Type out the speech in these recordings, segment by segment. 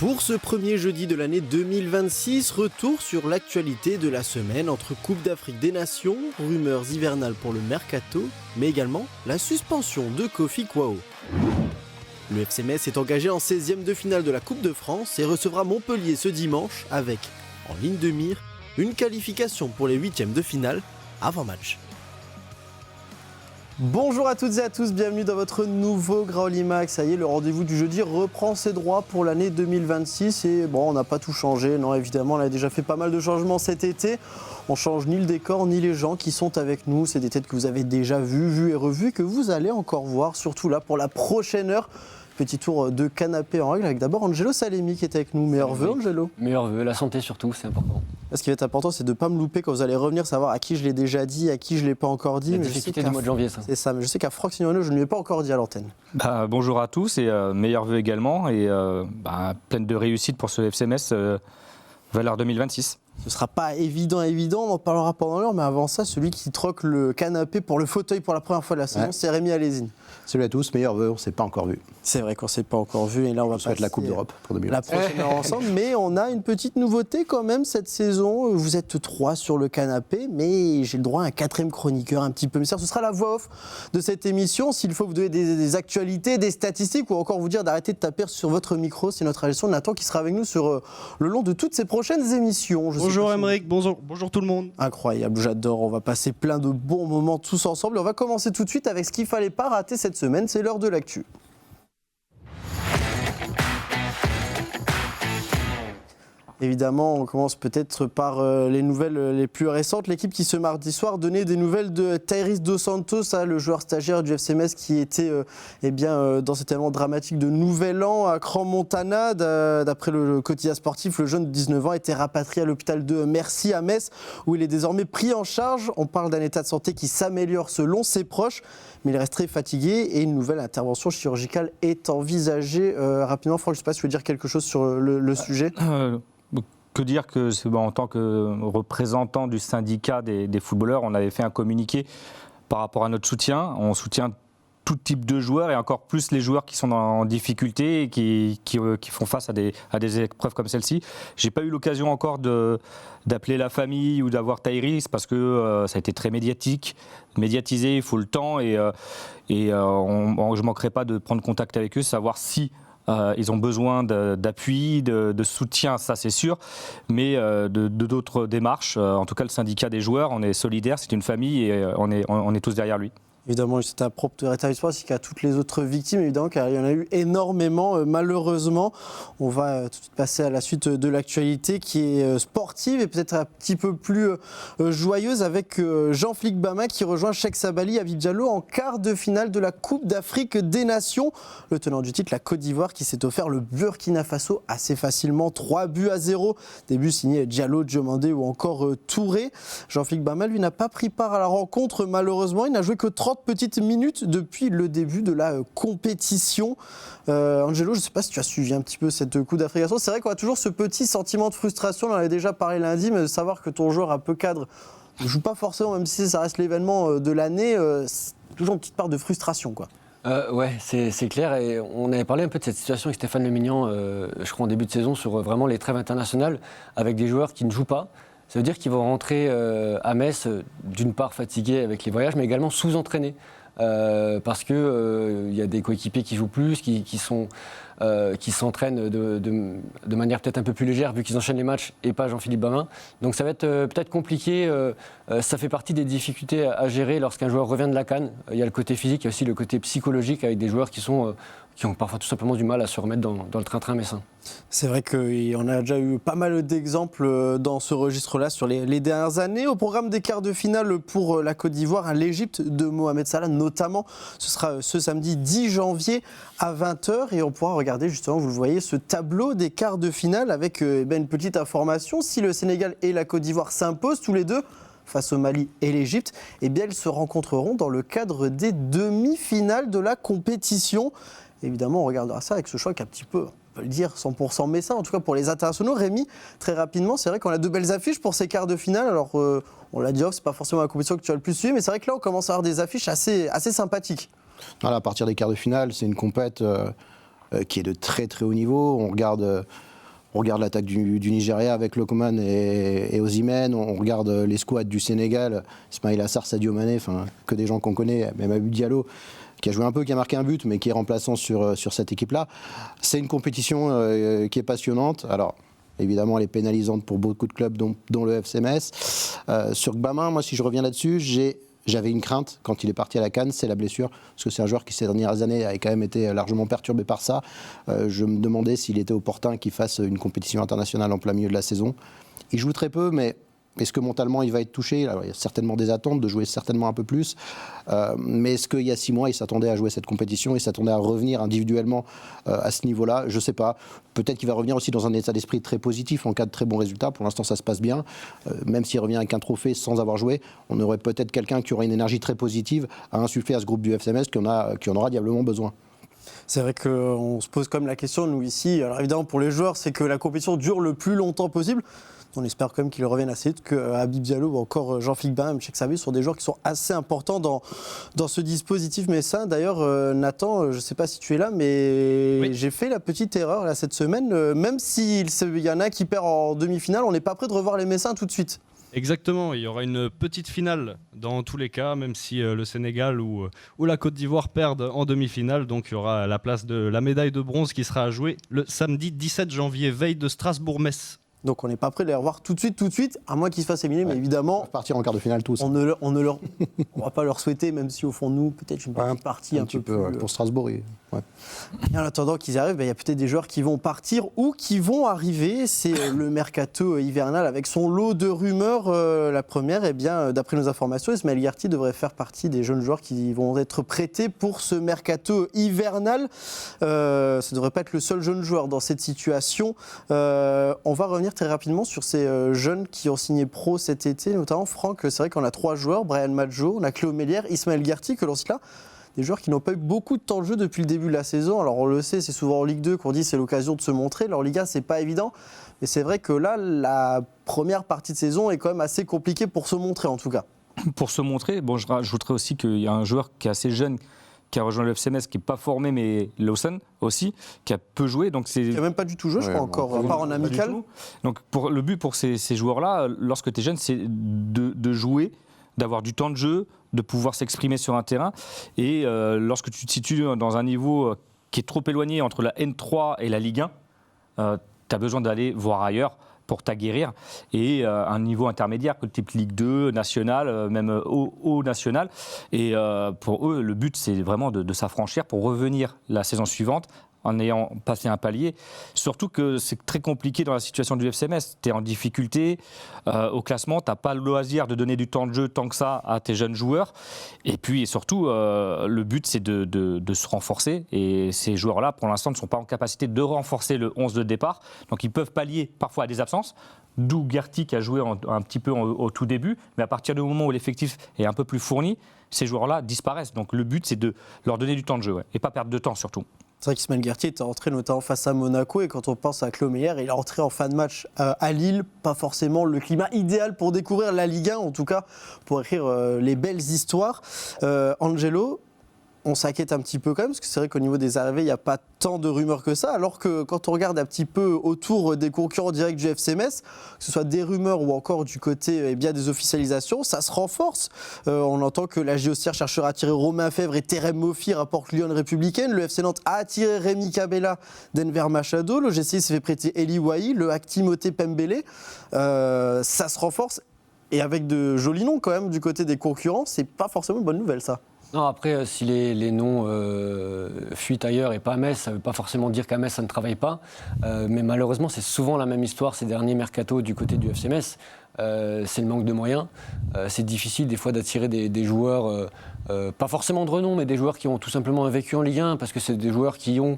Pour ce premier jeudi de l'année 2026, retour sur l'actualité de la semaine entre Coupe d'Afrique des Nations, rumeurs hivernales pour le Mercato, mais également la suspension de Kofi Kouao. Le FC Metz est engagé en 16e de finale de la Coupe de France et recevra Montpellier ce dimanche avec, en ligne de mire, une qualification pour les 8e de finale avant match. Bonjour à toutes et à tous, bienvenue dans votre nouveau Graoli Max. Ça y est, le rendez-vous du jeudi reprend ses droits pour l'année 2026 et bon, on n'a pas tout changé, non évidemment, on a déjà fait pas mal de changements cet été. On change ni le décor ni les gens qui sont avec nous, c'est des têtes que vous avez déjà vues et revues, que vous allez encore voir, surtout là pour la prochaine heure. Petit tour de canapé en règle avec d'abord Angelo Salemi qui est avec nous. Meilleurs vœux, Angelo. Meilleurs vœux, la santé surtout, c'est important. Ce qui va être important, c'est de ne pas me louper quand vous allez revenir, savoir à qui je l'ai déjà dit, à qui je ne l'ai pas encore dit. La difficulté du mois de janvier, ça. C'est ça, mais je sais qu'à Franck Signorino, je ne lui ai pas encore dit à l'antenne. Bonjour à tous et meilleurs vœux également et pleine de réussite pour ce FC Metz valeur 2026. Ce ne sera pas évident, on en parlera pendant l'heure, mais avant ça, celui qui troque le canapé pour le fauteuil pour la première fois de la saison, c'est Rémi Alézine. Salut à tous, meilleurs vœux, on ne s'est pas encore vu. C'est vrai qu'on ne s'est pas encore vu et là on va passer la Coupe d'Europe pour 2020. La prochaine heure ensemble, mais on a une petite nouveauté quand même cette saison. Vous êtes 3 sur le canapé, mais j'ai le droit à un 4e chroniqueur un petit peu mystère. Ce sera la voix off de cette émission. S'il faut vous donner des actualités, des statistiques ou encore vous dire d'arrêter de taper sur votre micro, c'est notre agent Nathan qui sera avec nous sur le long de toutes ces prochaines émissions. Bonjour Aymeric, bonjour tout le monde. Incroyable, j'adore. On va passer plein de bons moments tous ensemble. On va commencer tout de suite avec ce qu'il ne fallait pas rater cette semaine, c'est l'heure de l'actu. Évidemment, on commence peut-être par les nouvelles les plus récentes. L'équipe qui, ce mardi soir, donnait des nouvelles de Thaïris Dos Santos, le joueur stagiaire du FC Metz qui était dans cet événement dramatique de Nouvel An à Crans-Montana. D'après le quotidien sportif, le jeune de 19 ans a été rapatrié à l'hôpital de Mercy à Metz, où il est désormais pris en charge. On parle d'un état de santé qui s'améliore selon ses proches, mais il reste très fatigué et une nouvelle intervention chirurgicale est envisagée. Rapidement, Franck, je ne sais pas si tu veux dire quelque chose sur le sujet. Que dire que en tant que représentant du syndicat des footballeurs, on avait fait un communiqué par rapport à notre soutien. On soutient tout type de joueurs et encore plus les joueurs qui sont en difficulté et qui font face à des épreuves comme celle-ci. J'ai pas eu l'occasion encore d'appeler la famille ou d'avoir Thaïris parce que ça a été très médiatisé, il faut le temps et je manquerai pas de prendre contact avec eux, savoir si ils ont besoin d'appui, de soutien, ça c'est sûr, mais d'autres démarches. En tout cas, le syndicat des joueurs, on est solidaires, c'est une famille et on est tous derrière lui. Évidemment, c'est un propre rétablissement ainsi qu'à toutes les autres victimes, évidemment, car il y en a eu énormément, malheureusement. On va tout de suite passer à la suite de l'actualité qui est sportive et peut-être un petit peu plus joyeuse avec Jean-Philippe Bama qui rejoint Cheikh Sabali Habib Diallo en quart de finale de la Coupe d'Afrique des Nations. Le tenant du titre, la Côte d'Ivoire, qui s'est offert le Burkina Faso assez facilement, 3-0. Des buts signés Diallo, Diomandé ou encore Touré. Jean-Philippe Bama, lui, n'a pas pris part à la rencontre, malheureusement. Il n'a joué que 30 petites minutes depuis le début de la compétition. Angelo, je ne sais pas si tu as suivi un petit peu cette Coupe d'Afrique des Nations. C'est vrai qu'on a toujours ce petit sentiment de frustration, on en avait déjà parlé lundi, mais de savoir que ton joueur un peu cadre ne joue pas forcément, même si ça reste l'événement de l'année, c'est toujours une petite part de frustration, quoi. Ouais, c'est clair. Et on avait parlé un peu de cette situation avec Stéphane Lemignan, je crois en début de saison, sur vraiment les trêves internationales, avec des joueurs qui ne jouent pas. Ça veut dire qu'ils vont rentrer à Metz, d'une part fatigués avec les voyages, mais également sous-entraînés. Parce qu'il y a des coéquipiers qui jouent plus, qui s'entraînent de manière peut-être un peu plus légère, vu qu'ils enchaînent les matchs, et pas Jean-Philippe Bama. Donc ça va être peut-être compliqué. Ça fait partie des difficultés à gérer lorsqu'un joueur revient de la CAN. Il y a le côté physique, il y a aussi le côté psychologique avec des joueurs qui ont parfois tout simplement du mal à se remettre dans le train-train messin. C'est vrai qu'on a déjà eu pas mal d'exemples dans ce registre-là sur les dernières années. Au programme des quarts de finale pour la Côte d'Ivoire, l'Égypte de Mohamed Salah notamment, ce sera ce samedi 10 janvier à 20h et on pourra regarder justement, vous le voyez, ce tableau des quarts de finale avec une petite information. Si le Sénégal et la Côte d'Ivoire s'imposent tous les deux face au Mali et l'Égypte, eh bien elles se rencontreront dans le cadre des demi-finales de la compétition. Évidemment, on regardera ça avec ce choc un petit peu, on peut le dire, 100% messin, en tout cas pour les internationaux. Rémi, très rapidement, c'est vrai qu'on a de belles affiches pour ces quarts de finale. Alors, on l'a dit, c'est pas forcément la compétition que tu as le plus suivi, mais c'est vrai que là, on commence à avoir des affiches assez sympathiques. Voilà, à partir des quarts de finale, c'est une compète qui est de très très haut niveau. On regarde On regarde l'attaque du Nigeria avec Lokoman et Osimhen, on regarde les squads du Sénégal, Ismaïla Assar, Sadio Mané, que des gens qu'on connaît, même Abou Diallo, qui a joué un peu, qui a marqué un but, mais qui est remplaçant sur cette équipe-là. C'est une compétition qui est passionnante. Alors, évidemment, elle est pénalisante pour beaucoup de clubs, dont le FC Metz. Sur Gbama, moi, si je reviens là-dessus, j'avais une crainte quand il est parti à la CAN, c'est la blessure, parce que c'est un joueur qui ces dernières années a quand même été largement perturbé par ça. Je me demandais s'il était opportun qu'il fasse une compétition internationale en plein milieu de la saison. Il joue très peu, mais est-ce que mentalement il va être touché? Alors, il y a certainement des attentes de jouer certainement un peu plus, mais est-ce qu'il y a 6 mois il s'attendait à jouer cette compétition, il s'attendait à revenir individuellement à ce niveau-là? Je ne sais pas. Peut-être qu'il va revenir aussi dans un état d'esprit très positif en cas de très bons résultats. Pour l'instant ça se passe bien. Même s'il revient avec un trophée sans avoir joué, on aurait peut-être quelqu'un qui aurait une énergie très positive à insuffler à ce groupe du FC Metz qui en aura diablement besoin. C'est vrai qu'on se pose quand même la question, nous ici, alors évidemment pour les joueurs, c'est que la compétition dure le plus longtemps possible. On espère quand même qu'il revienne assez vite, que Habib Diallo ou encore Jean-Philippe Bain, Cheikh Sabi sont des joueurs qui sont assez importants dans ce dispositif messin. D'ailleurs, Nathan, je ne sais pas si tu es là, mais oui. J'ai fait la petite erreur là, cette semaine. Même s'il y en a qui perd en demi-finale, on n'est pas prêt de revoir les Messins tout de suite. Exactement, il y aura une petite finale dans tous les cas, même si le Sénégal ou la Côte d'Ivoire perdent en demi-finale. Donc il y aura la place de la médaille de bronze qui sera à jouer le samedi 17 janvier, veille de Strasbourg-Metz. Donc on n'est pas prêt de les revoir tout de suite, à moins qu'ils se fassent éliminer, mais évidemment... Ils vont partir en quart de finale tous. On va pas leur souhaiter, même si au fond de nous, peut-être une petite partie un peu plus... Pour Strasbourg, Et en attendant qu'ils arrivent, il y a peut-être des joueurs qui vont partir ou qui vont arriver. C'est le mercato hivernal avec son lot de rumeurs. La première, d'après nos informations, Ismaël Guerti devrait faire partie des jeunes joueurs qui vont être prêtés pour ce mercato hivernal. Ça ne devrait pas être le seul jeune joueur dans cette situation. On va revenir très rapidement sur ces jeunes qui ont signé pro cet été, notamment Franck. C'est vrai qu'on a 3 joueurs, Brian Madjo, on a Cléo Mélière, Ismaël Guerti, que l'on cite là. Des joueurs qui n'ont pas eu beaucoup de temps de jeu depuis le début de la saison. Alors on le sait, c'est souvent en Ligue 2 qu'on dit c'est l'occasion de se montrer. Alors Ligue 1, c'est pas évident. Mais c'est vrai que là, la première partie de saison est quand même assez compliquée pour se montrer en tout cas. Pour se montrer, je rajouterais aussi qu'il y a un joueur qui est assez jeune, qui a rejoint le FC Metz, qui n'est pas formé, mais Lawson aussi, qui a peu joué. Donc c'est... Il n'a même pas du tout joué, je crois, encore, à part en amical. Donc le but pour ces joueurs-là, lorsque tu es jeune, c'est de jouer, d'avoir du temps de jeu, de pouvoir s'exprimer sur un terrain. Et lorsque tu te situes dans un niveau qui est trop éloigné entre la N3 et la Ligue 1, tu as besoin d'aller voir ailleurs pour t'aguerrir, et un niveau intermédiaire, type Ligue 2, national, même haut national. Et pour eux, le but, c'est vraiment de s'affranchir pour revenir la saison suivante en ayant passé un palier. Surtout que c'est très compliqué dans la situation du FC Metz. Tu es en difficulté au classement, tu n'as pas le loisir de donner du temps de jeu tant que ça à tes jeunes joueurs. Et puis surtout, le but, c'est de se renforcer. Et ces joueurs-là, pour l'instant, ne sont pas en capacité de renforcer le 11 de départ. Donc ils peuvent pallier parfois à des absences. D'où Guerti qui a joué un petit peu au tout début. Mais à partir du moment où l'effectif est un peu plus fourni, ces joueurs-là disparaissent. Donc le but, c'est de leur donner du temps de jeu, et pas perdre de temps surtout. C'est vrai qu'Ismaël Guerti était rentré notamment face à Monaco, et quand on pense à Cléo Mélière, il est rentré en fin de match à Lille. Pas forcément le climat idéal pour découvrir la Ligue 1, en tout cas pour écrire les belles histoires. Angelo, on s'inquiète un petit peu quand même, parce que c'est vrai qu'au niveau des arrivées, il n'y a pas tant de rumeurs que ça, alors que quand on regarde un petit peu autour des concurrents directs du FC Metz, que ce soit des rumeurs ou encore du côté des officialisations, ça se renforce. On entend que la JOCR cherchera à attirer Romain Fèvre et Terem Moffi, rapporte Lyon Républicaine. Le FC Nantes a attiré Rémi Cabella d'Enver Machado. Le GCI s'est fait prêter Eli Wahi, le HAC Timothée Pembele. Ça se renforce, et avec de jolis noms quand même du côté des concurrents, c'est pas forcément une bonne nouvelle ça. Non, après, si les noms fuitent ailleurs et pas à Metz, ça ne veut pas forcément dire qu'à Metz, ça ne travaille pas. Mais malheureusement, c'est souvent la même histoire ces derniers mercatos du côté du FC Metz. C'est le manque de moyens. C'est difficile des fois d'attirer des joueurs, pas forcément de renom, mais des joueurs qui ont tout simplement un vécu en Ligue 1, parce que c'est des joueurs qui ont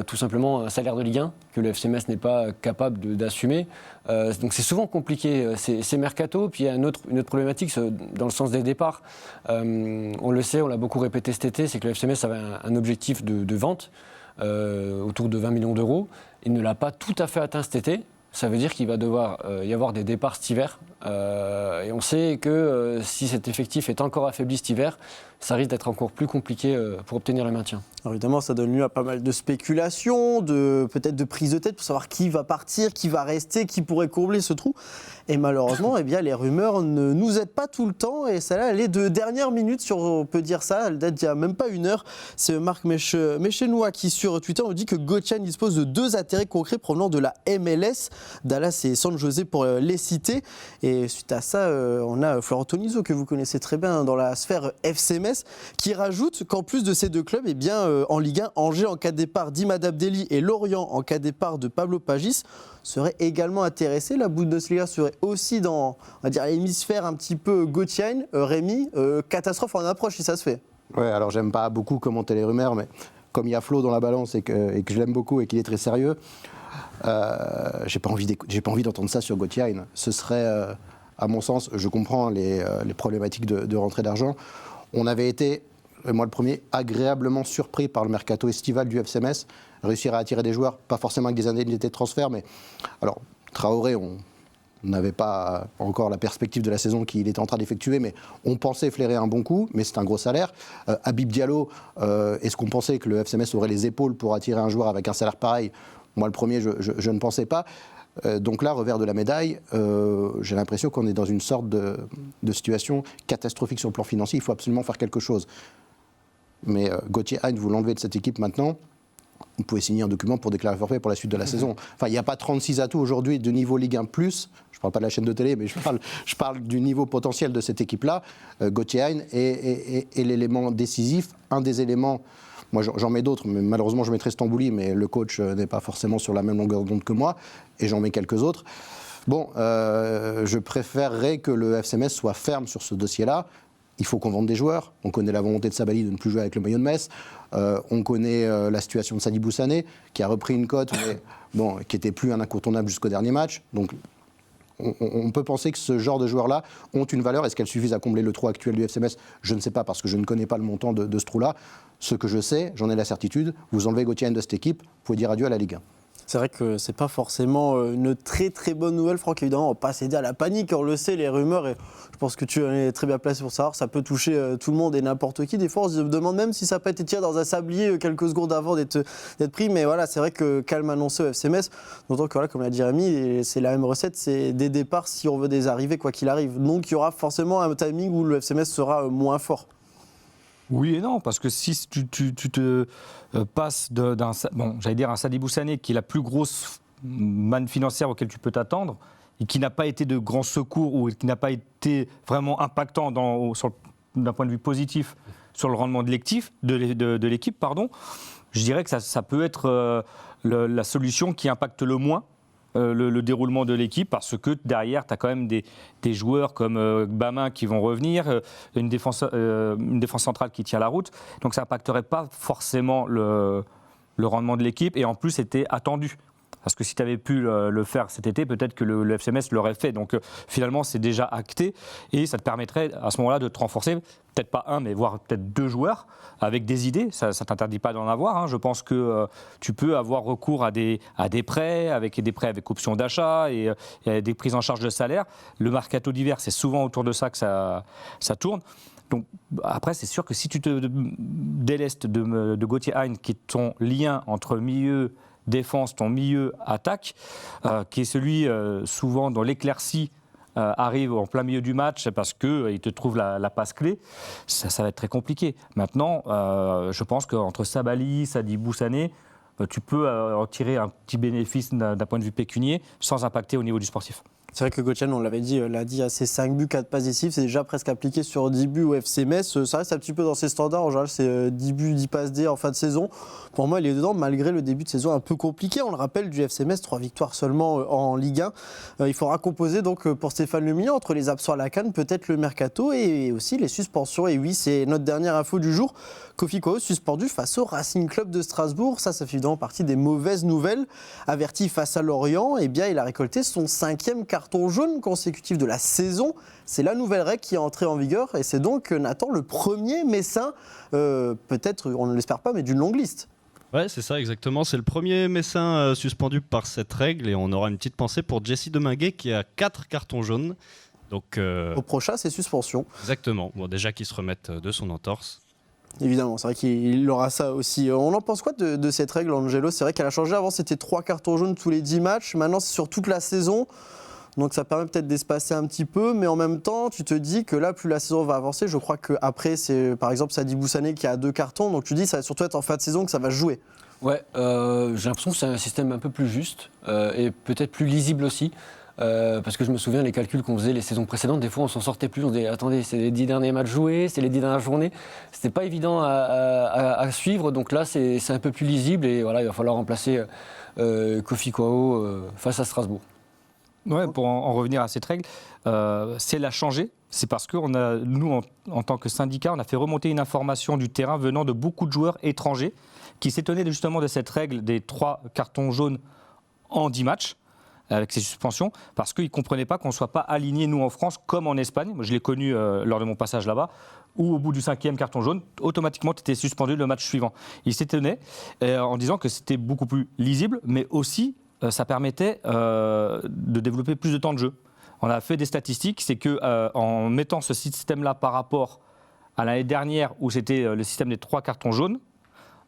tout simplement un salaire de Ligue 1 que le FC Metz n'est pas capable d'assumer. Donc c'est souvent compliqué ces mercatos. Puis il y a une autre problématique dans le sens des départs. On le sait, on l'a beaucoup répété cet été, c'est que le FC Metz avait un objectif de vente autour de 20 millions d'euros. Il ne l'a pas tout à fait atteint cet été. Ça veut dire qu'il va devoir y avoir des départs cet hiver. Et on sait que si cet effectif est encore affaibli cet hiver, ça risque d'être encore plus compliqué pour obtenir le maintien. Alors évidemment, ça donne lieu à pas mal de spéculations, peut-être de prise de tête pour savoir qui va partir, qui va rester, qui pourrait combler ce trou. Et malheureusement, les rumeurs ne nous aident pas tout le temps. Et celle-là, elle est de dernière minute, si on peut dire ça. Elle date d'il n'y a même pas une heure. C'est Marc Méchenois qui, sur Twitter, nous dit que Götze dispose de 2 intérêts concrets provenant de la MLS, Dallas et San José pour les citer. Et suite à ça, on a Florent Tonizo, que vous connaissez très bien dans la sphère FC Metz, qui rajoute qu'en plus de ces 2 clubs, en Ligue 1, Angers en cas de départ d'Imad Abdelli et Lorient en cas de départ de Pablo Pagis seraient également intéressés. La Bundesliga serait aussi dans, on va dire, l'hémisphère un petit peu Götze. Rémi, catastrophe en approche si ça se fait. Ouais, alors j'aime pas beaucoup commenter les rumeurs, mais comme il y a Flo dans la balance et que je l'aime beaucoup et qu'il est très sérieux, j'ai pas envie d'entendre ça sur Götze. Ce serait, à mon sens, je comprends les problématiques de rentrée d'argent. On avait été, moi le premier, agréablement surpris par le mercato estival du FC Metz, réussir à attirer des joueurs, pas forcément avec des indemnités de transfert, mais alors Traoré, on n'avait pas encore la perspective de la saison qu'il était en train d'effectuer, mais on pensait flairer un bon coup, mais c'est un gros salaire. Habib Diallo, est-ce qu'on pensait que le FC Metz aurait les épaules pour attirer un joueur avec un salaire pareil ? Moi le premier, je ne pensais pas. Donc là, revers de la médaille, j'ai l'impression qu'on est dans une sorte de situation catastrophique sur le plan financier. Il faut absolument faire quelque chose. Mais Götze, vous l'enlevez de cette équipe maintenant, vous pouvez signer un document pour déclarer forfait pour la suite de la saison. Enfin, il n'y a pas 36 atouts aujourd'hui de niveau Ligue 1+. Je ne parle pas de la chaîne de télé, mais je parle du niveau potentiel de cette équipe-là. Götze est l'élément décisif, un des éléments. Moi, j'en mets d'autres, mais malheureusement, je mettrai Stambouli, mais le coach n'est pas forcément sur la même longueur d'onde que moi, et j'en mets quelques autres. Bon, je préférerais que le FC Metz soit ferme sur ce dossier-là. Il faut qu'on vende des joueurs. On connaît la volonté de Sabaly de ne plus jouer avec le maillot de Metz. On connaît la situation de Sadibou Sané, qui a repris une cote, mais bon, qui n'était plus un incontournable jusqu'au dernier match. Donc, on peut penser que ce genre de joueurs-là ont une valeur. Est-ce qu'elles suffisent à combler le trou actuel du FC Metz ? Je ne sais pas, parce que je ne connais pas le montant de ce trou-là. Ce que je sais, j'en ai la certitude, vous enlevez Götze de cette équipe, vous pouvez dire adieu à la Ligue 1. C'est vrai que c'est pas forcément une très très bonne nouvelle, Franck. Évidemment, on va pas céder à la panique, on le sait, les rumeurs, et je pense que tu es très bien placé pour savoir, ça peut toucher tout le monde et n'importe qui. Des fois, on se demande même si ça peut être tiré dans un sablier quelques secondes avant d'être pris, mais voilà, c'est vrai que calme annoncé au FC Metz, d'autant que voilà, comme l'a dit Rémi, c'est la même recette, c'est des départs si on veut des arrivées, quoi qu'il arrive. Donc il y aura forcément un timing où le FC Metz sera moins fort. Oui et non, parce que si tu te passes d'un Sadibou Sané qui est la plus grosse manne financière auquel tu peux t'attendre et qui n'a pas été de grand secours ou qui n'a pas été vraiment impactant d'un point de vue positif sur le rendement de l'équipe, je dirais que ça peut être la solution qui impacte le moins le déroulement de l'équipe, parce que derrière, tu as quand même des joueurs comme Bamin qui vont revenir, une défense centrale qui tient la route. Donc ça n'impacterait pas forcément le rendement de l'équipe, et en plus, c'était attendu. Parce que si tu avais pu le faire cet été, peut-être que le FC Metz l'aurait fait. Donc finalement, c'est déjà acté, et ça te permettrait à ce moment-là de te renforcer, peut-être pas un, mais voire peut-être 2 joueurs avec des idées. Ça ne t'interdit pas d'en avoir. Hein. Je pense que tu peux avoir recours à des prêts, avec option d'achat et des prises en charge de salaire. Le mercato d'hiver, c'est souvent autour de ça que ça tourne. Donc, après, c'est sûr que si tu te délestes de Götze, qui est ton lien entre milieu défense, ton milieu attaque, qui est celui souvent dont l'éclaircie arrive en plein milieu du match parce qu'il te trouve la passe clé, ça va être très compliqué. Maintenant, je pense qu'entre Sabaly, Sadibou Sané, tu peux en tirer un petit bénéfice d'un point de vue pécunier sans impacter au niveau du sportif. C'est vrai que Götze, on l'avait dit, lundi, à ses 5 buts, 4 passes décisives, c'est déjà presque appliqué sur 10 buts au FC Metz. Ça reste un petit peu dans ses standards. En général, c'est 10 buts, 10 passes D en fin de saison. Pour moi, il est dedans, malgré le début de saison un peu compliqué. On le rappelle, du FC Metz, 3 victoires seulement en Ligue 1. Il faudra composer donc pour Stéphane Le Million entre les absents à la CAN, peut-être le mercato et aussi les suspensions. Et oui, c'est notre dernière info du jour. Kofi Koho suspendu face au Racing Club de Strasbourg. Ça fait évidemment partie des mauvaises nouvelles. Averti face à Lorient, eh bien, il a récolté son 5e carton jaune consécutif de la saison. C'est la nouvelle règle qui est entrée en vigueur, et c'est donc, Nathan, le premier Messin, peut-être, on ne l'espère pas, mais d'une longue liste. Ouais, c'est ça exactement. C'est le premier Messin suspendu par cette règle, et on aura une petite pensée pour Jesse Deminguet qui a 4 cartons jaunes. Donc, Au prochain, c'est suspension. exactement. Bon, déjà qu'il se remette de son entorse. Évidemment, c'est vrai qu'il aura ça aussi. On en pense quoi de cette règle, Angelo? C'est vrai qu'elle a changé. Avant, c'était 3 cartons jaunes tous les 10 matchs. Maintenant, c'est sur toute la saison. Donc ça permet peut-être d'espacer un petit peu. Mais en même temps, tu te dis que là, plus la saison va avancer, je crois qu'après, c'est par exemple Sadi Boussané qui a 2 cartons. Donc tu dis ça va surtout être en fin de saison que ça va se jouer. Ouais, j'ai l'impression que c'est un système un peu plus juste et peut-être plus lisible aussi. Parce que je me souviens les calculs qu'on faisait les saisons précédentes, des fois on s'en sortait plus, on disait attendez, c'est les 10 derniers matchs joués, c'est les 10 dernières journées. C'était pas évident à suivre, donc là c'est un peu plus lisible et voilà, il va falloir remplacer Kofi Kwao face à Strasbourg. Ouais, pour en revenir à cette règle, si elle a changé, c'est parce que nous, en tant que syndicat, on a fait remonter une information du terrain venant de beaucoup de joueurs étrangers qui s'étonnaient justement de cette règle des 3 cartons jaunes en 10 matchs, avec ces suspensions, parce qu'ils ne comprenaient pas qu'on ne soit pas alignés, nous, en France, comme en Espagne. Moi, je l'ai connu lors de mon passage là-bas, où au bout du 5e carton jaune, automatiquement, tu étais suspendu le match suivant. Ils s'étonnaient en disant que c'était beaucoup plus lisible, mais aussi, ça permettait de développer plus de temps de jeu. On a fait des statistiques, c'est qu'en mettant ce système-là par rapport à l'année dernière, où c'était le système des 3 cartons jaunes,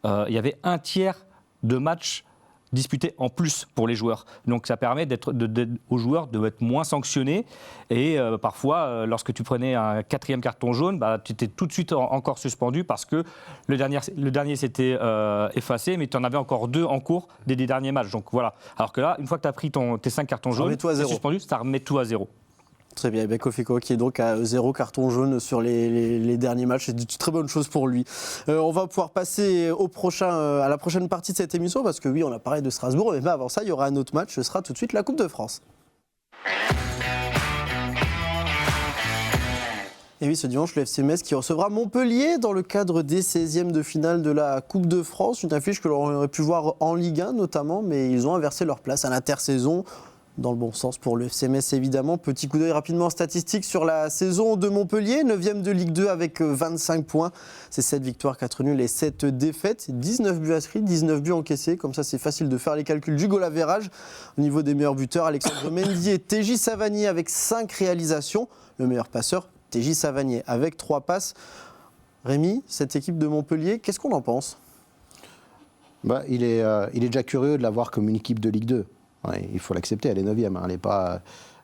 il y avait 1/3 de matchs disputés en plus pour les joueurs. Donc ça permet aux joueurs d'être moins sanctionnés et parfois lorsque tu prenais un 4e carton jaune, tu étais tout de suite encore suspendu parce que le dernier s'était effacé, mais tu en avais encore 2 en cours des derniers matchs. Donc voilà. Alors que là, une fois que tu as pris tes 5 cartons jaunes, tu es suspendu, ça remet tout à 0. Très bien, Kofi Kwao qui est donc à 0 carton jaune sur les derniers matchs, c'est une très bonne chose pour lui. On va pouvoir passer à la prochaine partie de cette émission parce que oui, on a parlé de Strasbourg, mais avant ça, il y aura un autre match, ce sera tout de suite la Coupe de France. Et oui, ce dimanche, le FC Metz qui recevra Montpellier dans le cadre des 16e de finale de la Coupe de France, une affiche que l'on aurait pu voir en Ligue 1 notamment, mais ils ont inversé leur place à l'intersaison. Dans le bon sens pour le FC Metz, évidemment. Petit coup d'œil rapidement en statistiques sur la saison de Montpellier, 9e de Ligue 2 avec 25 points. C'est 7 victoires, 4 nuls et 7 défaites. 19 buts inscrits, 19 buts encaissés. Comme ça, c'est facile de faire les calculs du goal average. Au niveau des meilleurs buteurs, Alexandre Mendy et TJ Savanier avec 5 réalisations. Le meilleur passeur, TJ Savanier avec 3 passes. Rémi, cette équipe de Montpellier, qu'est-ce qu'on en pense ? Il est déjà curieux de la voir comme une équipe de Ligue 2. Ouais, il faut l'accepter, elle est 9e, hein.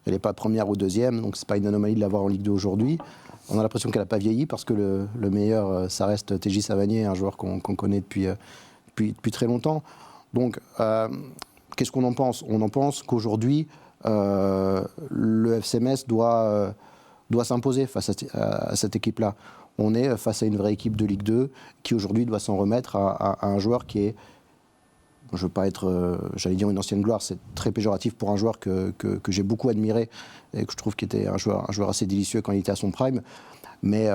Elle n'est pas première ou deuxième, donc ce n'est pas une anomalie de l'avoir en Ligue 2 aujourd'hui. On a l'impression qu'elle n'a pas vieilli parce que le meilleur, ça reste TJ Savanier, un joueur qu'on connaît depuis très longtemps. Donc, qu'est-ce qu'on en pense ? On en pense qu'aujourd'hui, le FC Metz doit s'imposer face à cette équipe-là. On est face à une vraie équipe de Ligue 2 qui aujourd'hui doit s'en remettre à un joueur qui est... Je ne veux pas être, j'allais dire une ancienne gloire, c'est très péjoratif pour un joueur que j'ai beaucoup admiré et que je trouve qu'il était un joueur assez délicieux quand il était à son prime. Mais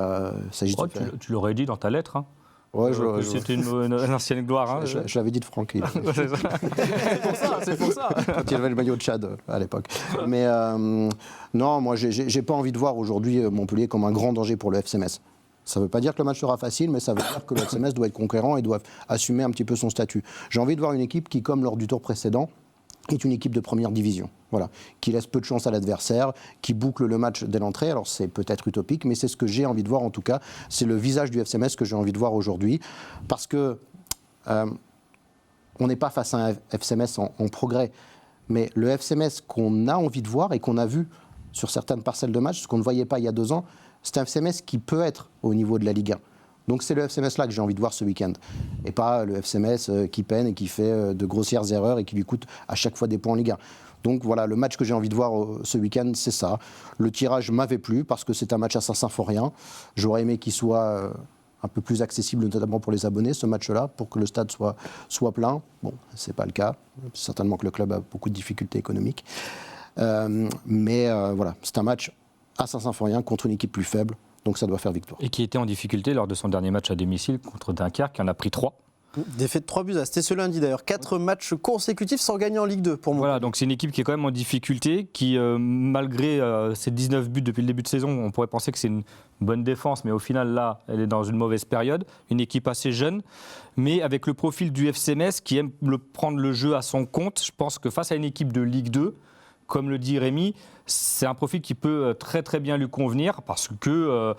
s'agit de... Tu l'aurais dit dans ta lettre, hein. Ouais, c'était une ancienne gloire. Hein. Je l'avais dit de Franck. C'est pour ça. Quand il avait le maillot de Tchad à l'époque. Mais non, moi, j'ai pas envie de voir aujourd'hui Montpellier comme un grand danger pour le FC Metz. Ça ne veut pas dire que le match sera facile, mais ça veut dire que le FC Metz doit être conquérant et doit assumer un petit peu son statut. J'ai envie de voir une équipe qui, comme lors du tour précédent, est une équipe de première division. Voilà. Qui laisse peu de chance à l'adversaire, qui boucle le match dès l'entrée. Alors c'est peut-être utopique, mais c'est ce que j'ai envie de voir en tout cas. C'est le visage du FC Metz que j'ai envie de voir aujourd'hui. Parce que on n'est pas face à un FC Metz en progrès. Mais le FC Metz qu'on a envie de voir et qu'on a vu sur certaines parcelles de match, ce qu'on ne voyait pas il y a 2 ans, c'est un FC Metz qui peut être au niveau de la Ligue 1. Donc c'est le FC Metz là que j'ai envie de voir ce week-end. Et pas le FC Metz qui peine et qui fait de grossières erreurs et qui lui coûte à chaque fois des points en Ligue 1. Donc voilà, le match que j'ai envie de voir ce week-end, c'est ça. Le tirage m'avait plu parce que c'est un match à Saint-Symphorien. J'aurais aimé qu'il soit un peu plus accessible, notamment pour les abonnés, ce match-là, pour que le stade soit plein. Bon, c'est pas le cas. Certainement que le club a beaucoup de difficultés économiques. Mais voilà, c'est un match à Saint-Symphorien contre une équipe plus faible, donc ça doit faire victoire. Et qui était en difficulté lors de son dernier match à domicile contre Dunkerque, qui en a pris 3. Défaite 3 buts, c'était ce lundi d'ailleurs. 4 matchs consécutifs sans gagner en Ligue 2 pour moi. Voilà, donc c'est une équipe qui est quand même en difficulté, qui malgré ses 19 buts depuis le début de saison, on pourrait penser que c'est une bonne défense, mais au final là, elle est dans une mauvaise période. Une équipe assez jeune, mais avec le profil du FC Metz qui aime prendre le jeu à son compte. Je pense que face à une équipe de Ligue 2, comme le dit Rémi, c'est un profil qui peut très très bien lui convenir parce que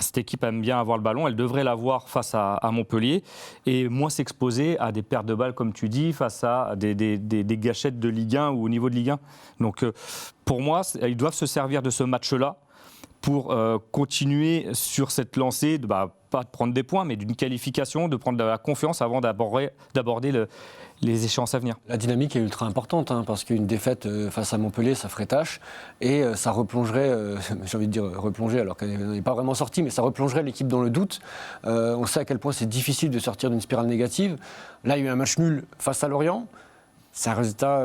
cette équipe aime bien avoir le ballon, elle devrait l'avoir face à Montpellier et moins s'exposer à des pertes de balles, comme tu dis, face à des gâchettes de Ligue 1 ou au niveau de Ligue 1. Donc pour moi, ils doivent se servir de ce match-là pour continuer sur cette lancée, pas de prendre des points, mais d'une qualification, de prendre de la confiance avant d'aborder les échéances à venir. La dynamique est ultra importante, parce qu'une défaite face à Montpellier, ça ferait tâche, et ça replongerait, j'ai envie de dire replonger, alors qu'elle n'est pas vraiment sortie, mais ça replongerait l'équipe dans le doute. On sait à quel point c'est difficile de sortir d'une spirale négative. Là, il y a eu un match nul face à Lorient. C'est un résultat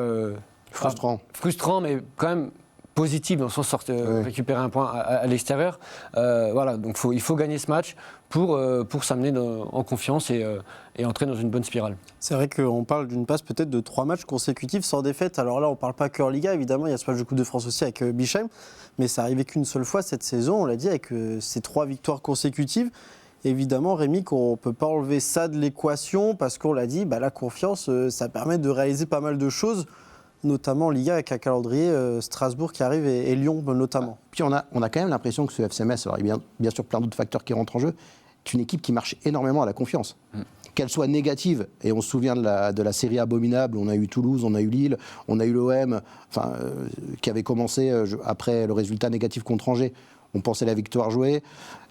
frustrant, mais quand même positif, on s'en sort récupérer un point à l'extérieur. Voilà, donc il faut gagner ce match pour s'amener en confiance et entrer dans une bonne spirale. C'est vrai qu'on parle d'une passe peut-être de 3 matchs consécutifs sans défaite. Alors là, on ne parle pas que en Liga, évidemment, il y a ce match de Coupe de France aussi avec Bischheim, mais ça arrivé qu'une seule fois cette saison, on l'a dit, avec ces 3 victoires consécutives. Évidemment, Rémi, qu'on ne peut pas enlever ça de l'équation parce qu'on l'a dit, la confiance, ça permet de réaliser pas mal de choses, notamment en Liga avec un calendrier Strasbourg qui arrive et Lyon notamment. Puis on a quand même l'impression que ce FC Metz, alors il y a bien sûr plein d'autres facteurs qui rentrent en jeu, est une équipe qui marche énormément à la confiance. Qu'elle soit négative, et on se souvient de la série abominable, on a eu Toulouse, on a eu Lille, on a eu l'OM, qui avait commencé après le résultat négatif contre Angers. On pensait la victoire jouée,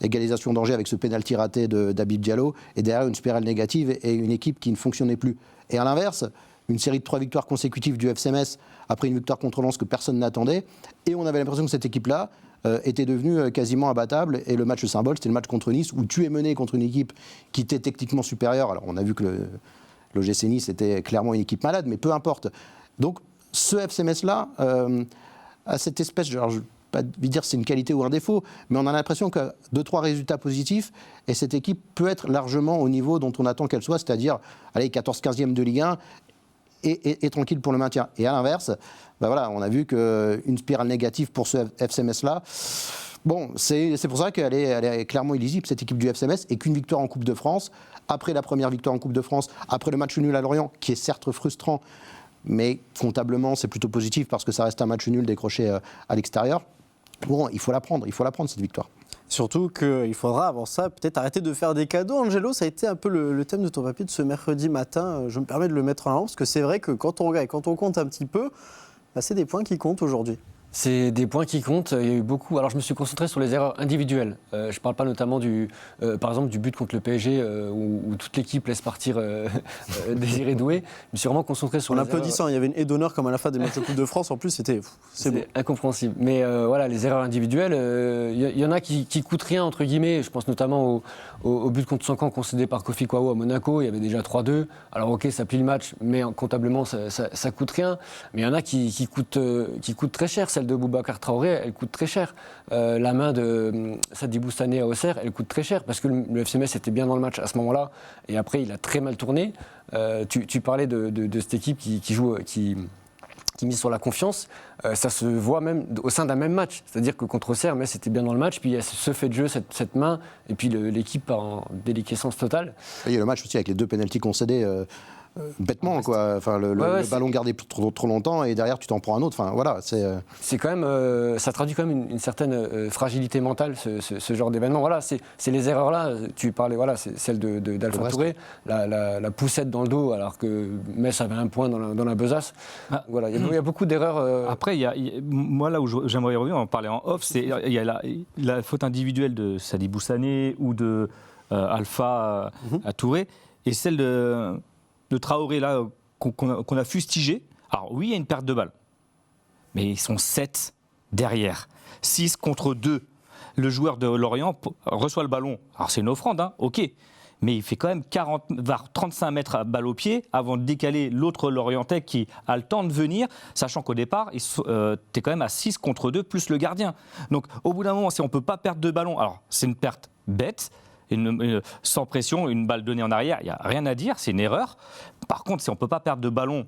égalisation d'Angers avec ce pénalty raté d'Habib Diallo, et derrière une spirale négative et une équipe qui ne fonctionnait plus. Et à l'inverse, une série de 3 victoires consécutives du FC Metz après une victoire contre Lens que personne n'attendait. Et on avait l'impression que cette équipe-là était devenue quasiment imbattable. Et le match symbole, c'était le match contre Nice où tu es mené contre une équipe qui était techniquement supérieure. Alors on a vu que l'OGC Nice était clairement une équipe malade, mais peu importe. Donc ce FC Metz-là a cette espèce, alors je ne vais pas dire si c'est une qualité ou un défaut, mais on a l'impression que 2-3 résultats positifs et cette équipe peut être largement au niveau dont on attend qu'elle soit, c'est-à-dire 14-15e de Ligue 1, et tranquille pour le maintien. Et à l'inverse, on a vu qu'une spirale négative pour ce FC Metz-là, c'est pour ça qu'elle est clairement illisible, cette équipe du FC Metz, et qu'une victoire en Coupe de France, après la première victoire en Coupe de France, après le match nul à Lorient, qui est certes frustrant, mais comptablement, c'est plutôt positif parce que ça reste un match nul décroché à l'extérieur. Il faut la prendre cette victoire. Surtout qu'il faudra, avant ça, peut-être arrêter de faire des cadeaux. Angelo, ça a été un peu le thème de ton papier de ce mercredi matin. Je me permets de le mettre en avant, parce que c'est vrai que quand on regarde et quand on compte un petit peu, c'est des points qui comptent aujourd'hui. C'est des points qui comptent. Il y a eu beaucoup. Alors, je me suis concentré sur les erreurs individuelles. Je ne parle pas notamment par exemple, du but contre le PSG où toute l'équipe laisse partir Désiré Doué. Je me suis vraiment concentré sur en les applaudissant. erreurs. Il y avait une haie d'honneur comme à la fin des matchs de Coupe de France. En plus, c'est beau. Incompréhensible. Mais les erreurs individuelles, il y en a qui coûtent rien, entre guillemets. Je pense notamment au but contre Sankan concédé par Kofi Kouaou à Monaco. Il y avait déjà 3-2. Alors, ok, ça plie le match, mais comptablement, ça coûte rien. Mais il y en a qui coûtent très cher. Celle de Boubacar Traoré, elle coûte très cher. La main de Sadibou Sané à Auxerre, elle coûte très cher parce que le FC Metz était bien dans le match à ce moment-là et après il a très mal tourné. Tu parlais de cette équipe qui mise sur la confiance. Ça se voit même au sein d'un même match. C'est-à-dire que contre Auxerre, Metz était bien dans le match, puis il y a ce fait de jeu, cette main, et puis l'équipe part en déliquescence totale. Il y a le match aussi avec les 2 pénaltys concédés. Bêtement, quoi. Le ballon gardé trop longtemps et derrière tu t'en prends un autre. C'est quand même, ça traduit quand même une certaine fragilité mentale, ce genre d'événement. Voilà, c'est les erreurs là. Tu parlais, c'est celle d'Alpha Touré, la poussette dans le dos alors que Metz avait un point dans la besace. Voilà, il y a beaucoup d'erreurs. Après, moi là où j'aimerais revenir, on en parlait en off, il y a la faute individuelle de Sadibou Sané ou de Alpha Touré et celle de Traoré là qu'on a fustigé. Alors oui, il y a une perte de balle, mais ils sont 7 derrière, 6 contre 2. Le joueur de Lorient reçoit le ballon. Alors c'est une offrande, ok, mais il fait quand même 35 mètres à balle au pied avant de décaler l'autre Lorientais qui a le temps de venir, sachant qu'au départ, tu es quand même à 6 contre 2 plus le gardien. Donc au bout d'un moment, si on ne peut pas perdre de ballon, alors c'est une perte bête, sans pression, une balle donnée en arrière, il n'y a rien à dire, c'est une erreur. Par contre, si on ne peut pas perdre de ballon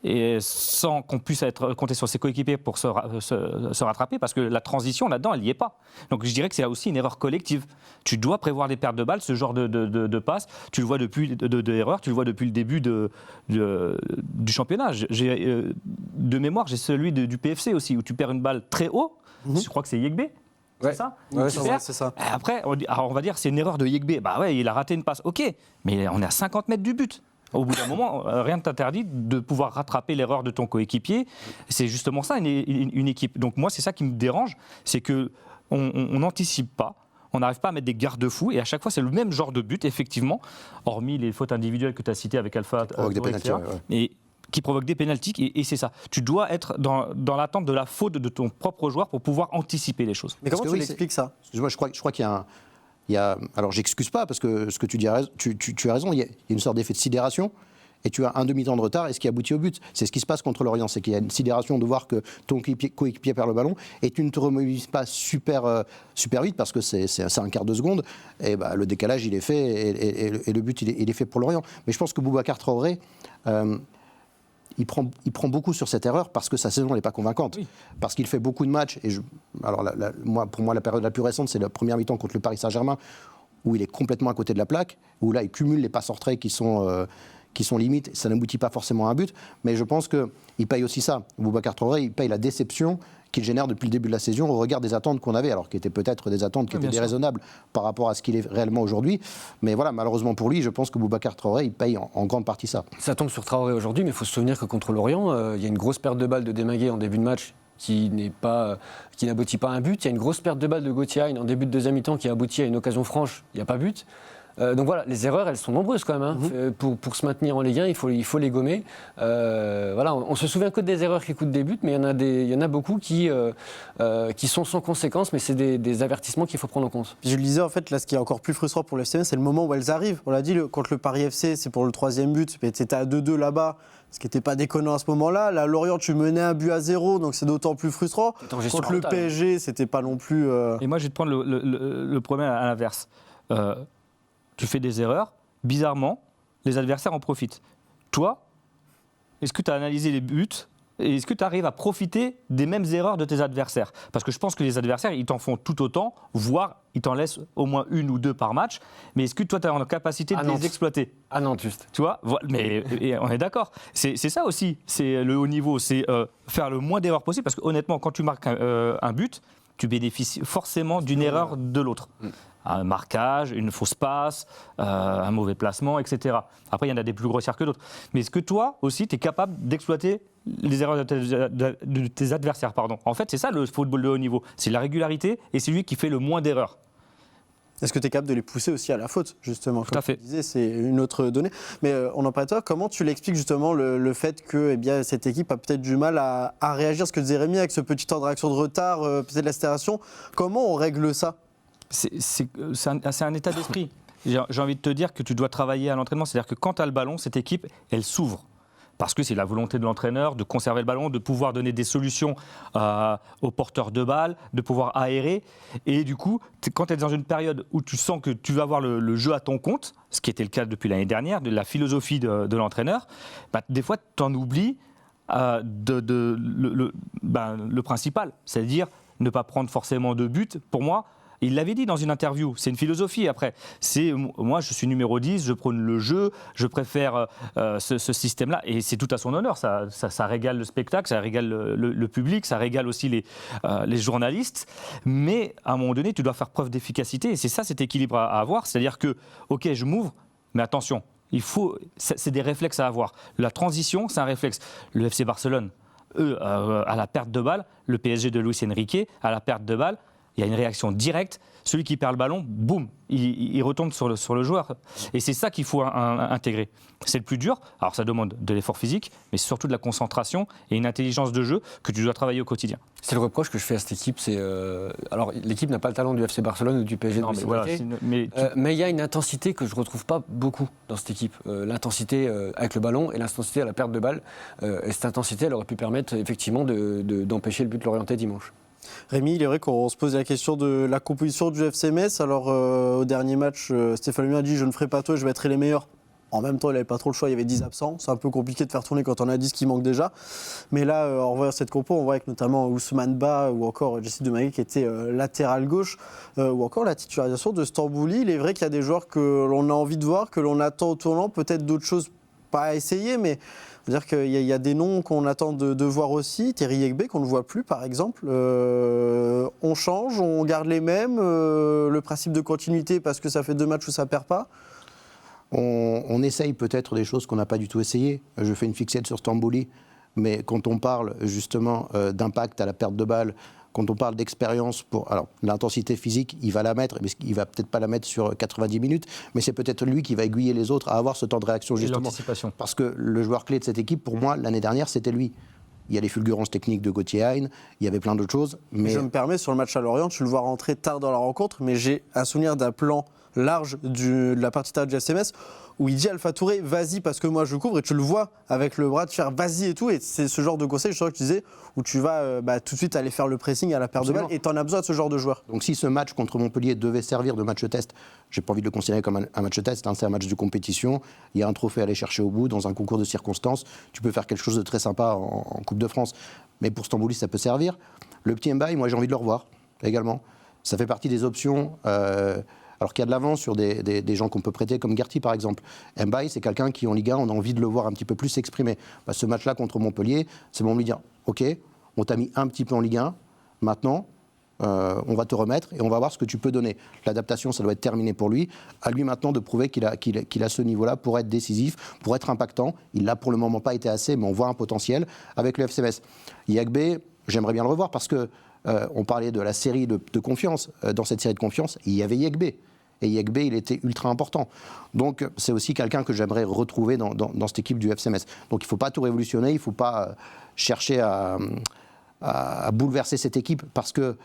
et sans qu'on puisse compter sur ses coéquipiers pour se rattraper, parce que la transition là-dedans, elle n'y est pas. Donc je dirais que c'est aussi une erreur collective. Tu dois prévoir des pertes de balles, ce genre de passe. Tu le vois depuis erreurs, tu le vois depuis le début du championnat. De mémoire, j'ai celui du PFC aussi, où tu perds une balle très haut. Je crois que c'est Yegbe. Ouais. C'est ça? Ouais, c'est ça. Après, on va dire c'est une erreur de Yegbe. Bah ouais, il a raté une passe. Ok, mais on est à 50 mètres du but. Au bout d'un moment, rien ne t'interdit de pouvoir rattraper l'erreur de ton coéquipier. C'est justement ça, une équipe. Donc moi, c'est ça qui me dérange, c'est qu'on n'anticipe pas, on n'arrive pas à mettre des garde-fous, et à chaque fois, c'est le même genre de but, effectivement, hormis les fautes individuelles que tu as citées avec Alpha. Des pénaltys, et qui provoquent des pénaltys, et c'est ça. Tu dois être dans l'attente de la faute de ton propre joueur pour pouvoir anticiper les choses. Mais comment tu l'expliques ça? Moi, je crois qu'il y a alors j'excuse pas parce que ce que tu dis, tu as raison, il y a une sorte d'effet de sidération et tu as un demi-temps de retard et ce qui aboutit au but. C'est ce qui se passe contre l'Orient, c'est qu'il y a une sidération de voir que ton coéquipier perd le ballon et tu ne te remobilises pas super vite parce que c'est un quart de seconde et le décalage il est fait et le but il est fait pour l'Orient. Mais je pense que Boubacar Traoré il prend beaucoup sur cette erreur parce que sa saison n'est pas convaincante. Oui. Parce qu'il fait beaucoup de matchs. Et pour moi, la période la plus récente, c'est la première mi-temps contre le Paris Saint-Germain, où il est complètement à côté de la plaque, où là, il cumule les passes en retrait qui sont limites. Ça n'aboutit pas forcément à un but. Mais je pense qu'il paye aussi ça. Boubacar Traoré, il paye la déception qu'il génère depuis le début de la saison au regard des attentes qu'on avait, alors qui étaient peut-être des attentes qui étaient déraisonnables par rapport à ce qu'il est réellement aujourd'hui. Mais voilà, malheureusement pour lui, je pense que Boubacar Traoré, il paye en grande partie ça. Ça tombe sur Traoré aujourd'hui, mais il faut se souvenir que contre l'Orient, il y a une grosse perte de balle de Demagué en début de match qui n'aboutit pas à un but. Il y a une grosse perte de balle de Gauthier en début de deuxième mi-temps qui aboutit à une occasion franche, il n'y a pas but. Donc voilà, les erreurs, elles sont nombreuses quand même. Pour se maintenir en Ligue 1, il faut les gommer. Voilà, on se souvient que des erreurs qui coûtent des buts, mais il y en a beaucoup qui sont sans conséquence, mais c'est des avertissements qu'il faut prendre en compte. Je le disais, en fait, là, ce qui est encore plus frustrant pour le FCM, c'est le moment où elles arrivent. On l'a dit, contre le Paris FC, c'est pour le 3e but, mais c'était à 2-2 là-bas, ce qui n'était pas déconnant à ce moment-là. Là, Lorient, tu menais 1-0, donc c'est d'autant plus frustrant. Contre le PSG, c'était pas non plus... Et moi, je vais te prendre le problème à l'inverse. Tu fais des erreurs, bizarrement, les adversaires en profitent. Toi, est-ce que tu as analysé les buts et est-ce que tu arrives à profiter des mêmes erreurs de tes adversaires? Parce que je pense que les adversaires, ils t'en font tout autant, voire ils t'en laissent au moins 1 ou 2 par match. Mais est-ce que toi, tu as la capacité de les exploiter? Ah non, juste. Tu vois, mais on est d'accord. C'est ça aussi, c'est le haut niveau, c'est faire le moins d'erreurs possible. Parce que honnêtement, quand tu marques un but, tu bénéficies forcément d'une erreur de l'autre. Un marquage, une fausse passe, un mauvais placement, etc. Après, il y en a des plus grossières que d'autres. Mais est-ce que toi aussi, tu es capable d'exploiter les erreurs de tes adversaires, pardon? En fait, c'est ça le football de haut niveau. C'est la régularité et c'est lui qui fait le moins d'erreurs. Est-ce que tu es capable de les pousser aussi à la faute, justement? Tout à fait. Comme tu disais, c'est une autre donnée. Mais on en parle toi, comment tu l'expliques justement le fait que cette équipe a peut-être du mal à réagir? Ce que disait Rémi avec ce petit temps de réaction de retard, peut-être la sidération. Comment on règle ça? C'est un état d'esprit. J'ai envie de te dire que tu dois travailler à l'entraînement. C'est-à-dire que quand tu as le ballon, cette équipe, elle s'ouvre. Parce que c'est la volonté de l'entraîneur de conserver le ballon, de pouvoir donner des solutions aux porteurs de balles, de pouvoir aérer. Et du coup, quand tu es dans une période où tu sens que tu vas avoir le jeu à ton compte, ce qui était le cas depuis l'année dernière, de la philosophie de l'entraîneur, des fois, tu en oublies le principal, c'est-à-dire ne pas prendre forcément de but. Pour moi, il l'avait dit dans une interview, c'est une philosophie après. Moi, je suis numéro 10, je prône le jeu, je préfère ce système-là. Et c'est tout à son honneur, ça régale le spectacle, ça régale le public, ça régale aussi les journalistes. Mais à un moment donné, tu dois faire preuve d'efficacité. Et c'est ça cet équilibre à avoir. C'est-à-dire que, ok, je m'ouvre, mais attention, c'est des réflexes à avoir. La transition, c'est un réflexe. Le FC Barcelone, eux, à la perte de balle, le PSG de Luis Enrique, à la perte de balle, il y a une réaction directe. Celui qui perd le ballon, boum, il retombe sur le joueur. Et c'est ça qu'il faut intégrer. C'est le plus dur. Alors ça demande de l'effort physique, mais surtout de la concentration et une intelligence de jeu que tu dois travailler au quotidien. C'est le reproche que je fais à cette équipe. Alors l'équipe n'a pas le talent du FC Barcelone ou du PSG. Non, mais il y a une intensité que je ne retrouve pas beaucoup dans cette équipe. L'intensité avec le ballon et l'intensité à la perte de balle. Et cette intensité, elle aurait pu permettre effectivement d'empêcher le but de l'Orienté dimanche. Rémi, il est vrai qu'on se pose la question de la composition du FC Metz. Alors, au dernier match, Stéphane Lemien a dit « Je ne ferai pas toi, je mettrai les meilleurs ». En même temps, il n'avait pas trop le choix, il y avait 10 absents. C'est un peu compliqué de faire tourner quand on a 10 qui manquent déjà. Mais là, en voyant cette compo, on voit avec notamment Ousmane Ba ou encore Jessie Demagui qui était latéral gauche, ou encore la titularisation de Stambouli. Il est vrai qu'il y a des joueurs que l'on a envie de voir, que l'on attend au tournant, peut-être d'autres choses pas à essayer, mais dire qu'il y a des noms qu'on attend de voir aussi. Thierry Yegbe, qu'on ne voit plus, par exemple. On change, on garde les mêmes. Le principe de continuité, parce que ça fait 2 matchs où ça ne perd pas. On essaye peut-être des choses qu'on n'a pas du tout essayées. Je fais une fixette sur Stambouli, mais quand on parle justement d'impact à la perte de balle, quand on parle d'expérience alors l'intensité physique, il va la mettre, mais il va peut-être pas la mettre sur 90 minutes, mais c'est peut-être lui qui va aiguiller les autres à avoir ce temps de réaction justement. Parce que le joueur clé de cette équipe, pour moi, l'année dernière, c'était lui. Il y a les fulgurances techniques de Gauthier Hein, il y avait plein d'autres choses. Mais... Je me permets, sur le match à Lorient, tu le vois rentrer tard dans la rencontre, mais j'ai un souvenir d'un plan large de la partie tard du SMS où il dit à Alpha Touré, vas-y parce que moi je couvre, et tu le vois avec le bras de faire vas-y et tout, et c'est ce genre de conseil, je crois que tu disais, où tu vas tout de suite aller faire le pressing à la perte de balle, et tu en as besoin de ce genre de joueur. Donc si ce match contre Montpellier devait servir de match test, j'ai pas envie de le considérer comme un match test, c'est un match de compétition, il y a un trophée à aller chercher au bout, dans un concours de circonstances, tu peux faire quelque chose de très sympa en Coupe de France, mais pour Stambouli ça peut servir. Le petit Mbaye, moi j'ai envie de le revoir également, ça fait partie des options... alors qu'il y a de l'avance sur des gens qu'on peut prêter, comme Gerty par exemple. Mbaye, c'est quelqu'un qui, en Ligue 1, on a envie de le voir un petit peu plus s'exprimer. Ce match-là contre Montpellier, c'est bon de lui dire, ok, on t'a mis un petit peu en Ligue 1, maintenant, on va te remettre et on va voir ce que tu peux donner. L'adaptation, ça doit être terminé pour lui. À lui maintenant de prouver qu'il a ce niveau-là pour être décisif, pour être impactant. Il l'a pour le moment pas été assez, mais on voit un potentiel avec le FCMS. Yegbe, j'aimerais bien le revoir parce que on parlait de la série de confiance. Dans cette série de confiance, il y avait Yegbe. Et Yegbe, il était ultra important. Donc, c'est aussi quelqu'un que j'aimerais retrouver dans cette équipe du FCMS. Donc, il ne faut pas tout révolutionner, il ne faut pas chercher à bouleverser cette équipe parce que,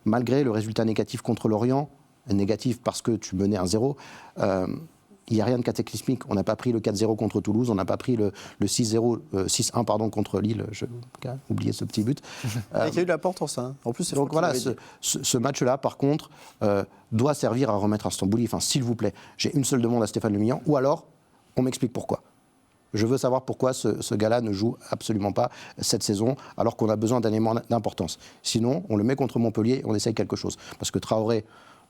malgré le résultat négatif contre Lorient, négatif parce que tu menais 1-0, il n'y a rien de cataclysmique. On n'a pas pris le 4-0 contre Toulouse, on n'a pas pris le 6-1 contre Lille. J'ai oublié ce petit but. Il y a eu de l'importance. Hein. En plus, c'est donc voilà, ce match-là, par contre, doit servir à remettre à Stambouli. Enfin, s'il vous plaît, j'ai une seule demande à Stéphane Le Millian, ou alors, on m'explique pourquoi. Je veux savoir pourquoi ce gars-là ne joue absolument pas cette saison, alors qu'on a besoin d'un élément d'importance. Sinon, on le met contre Montpellier et on essaye quelque chose. Parce que Traoré...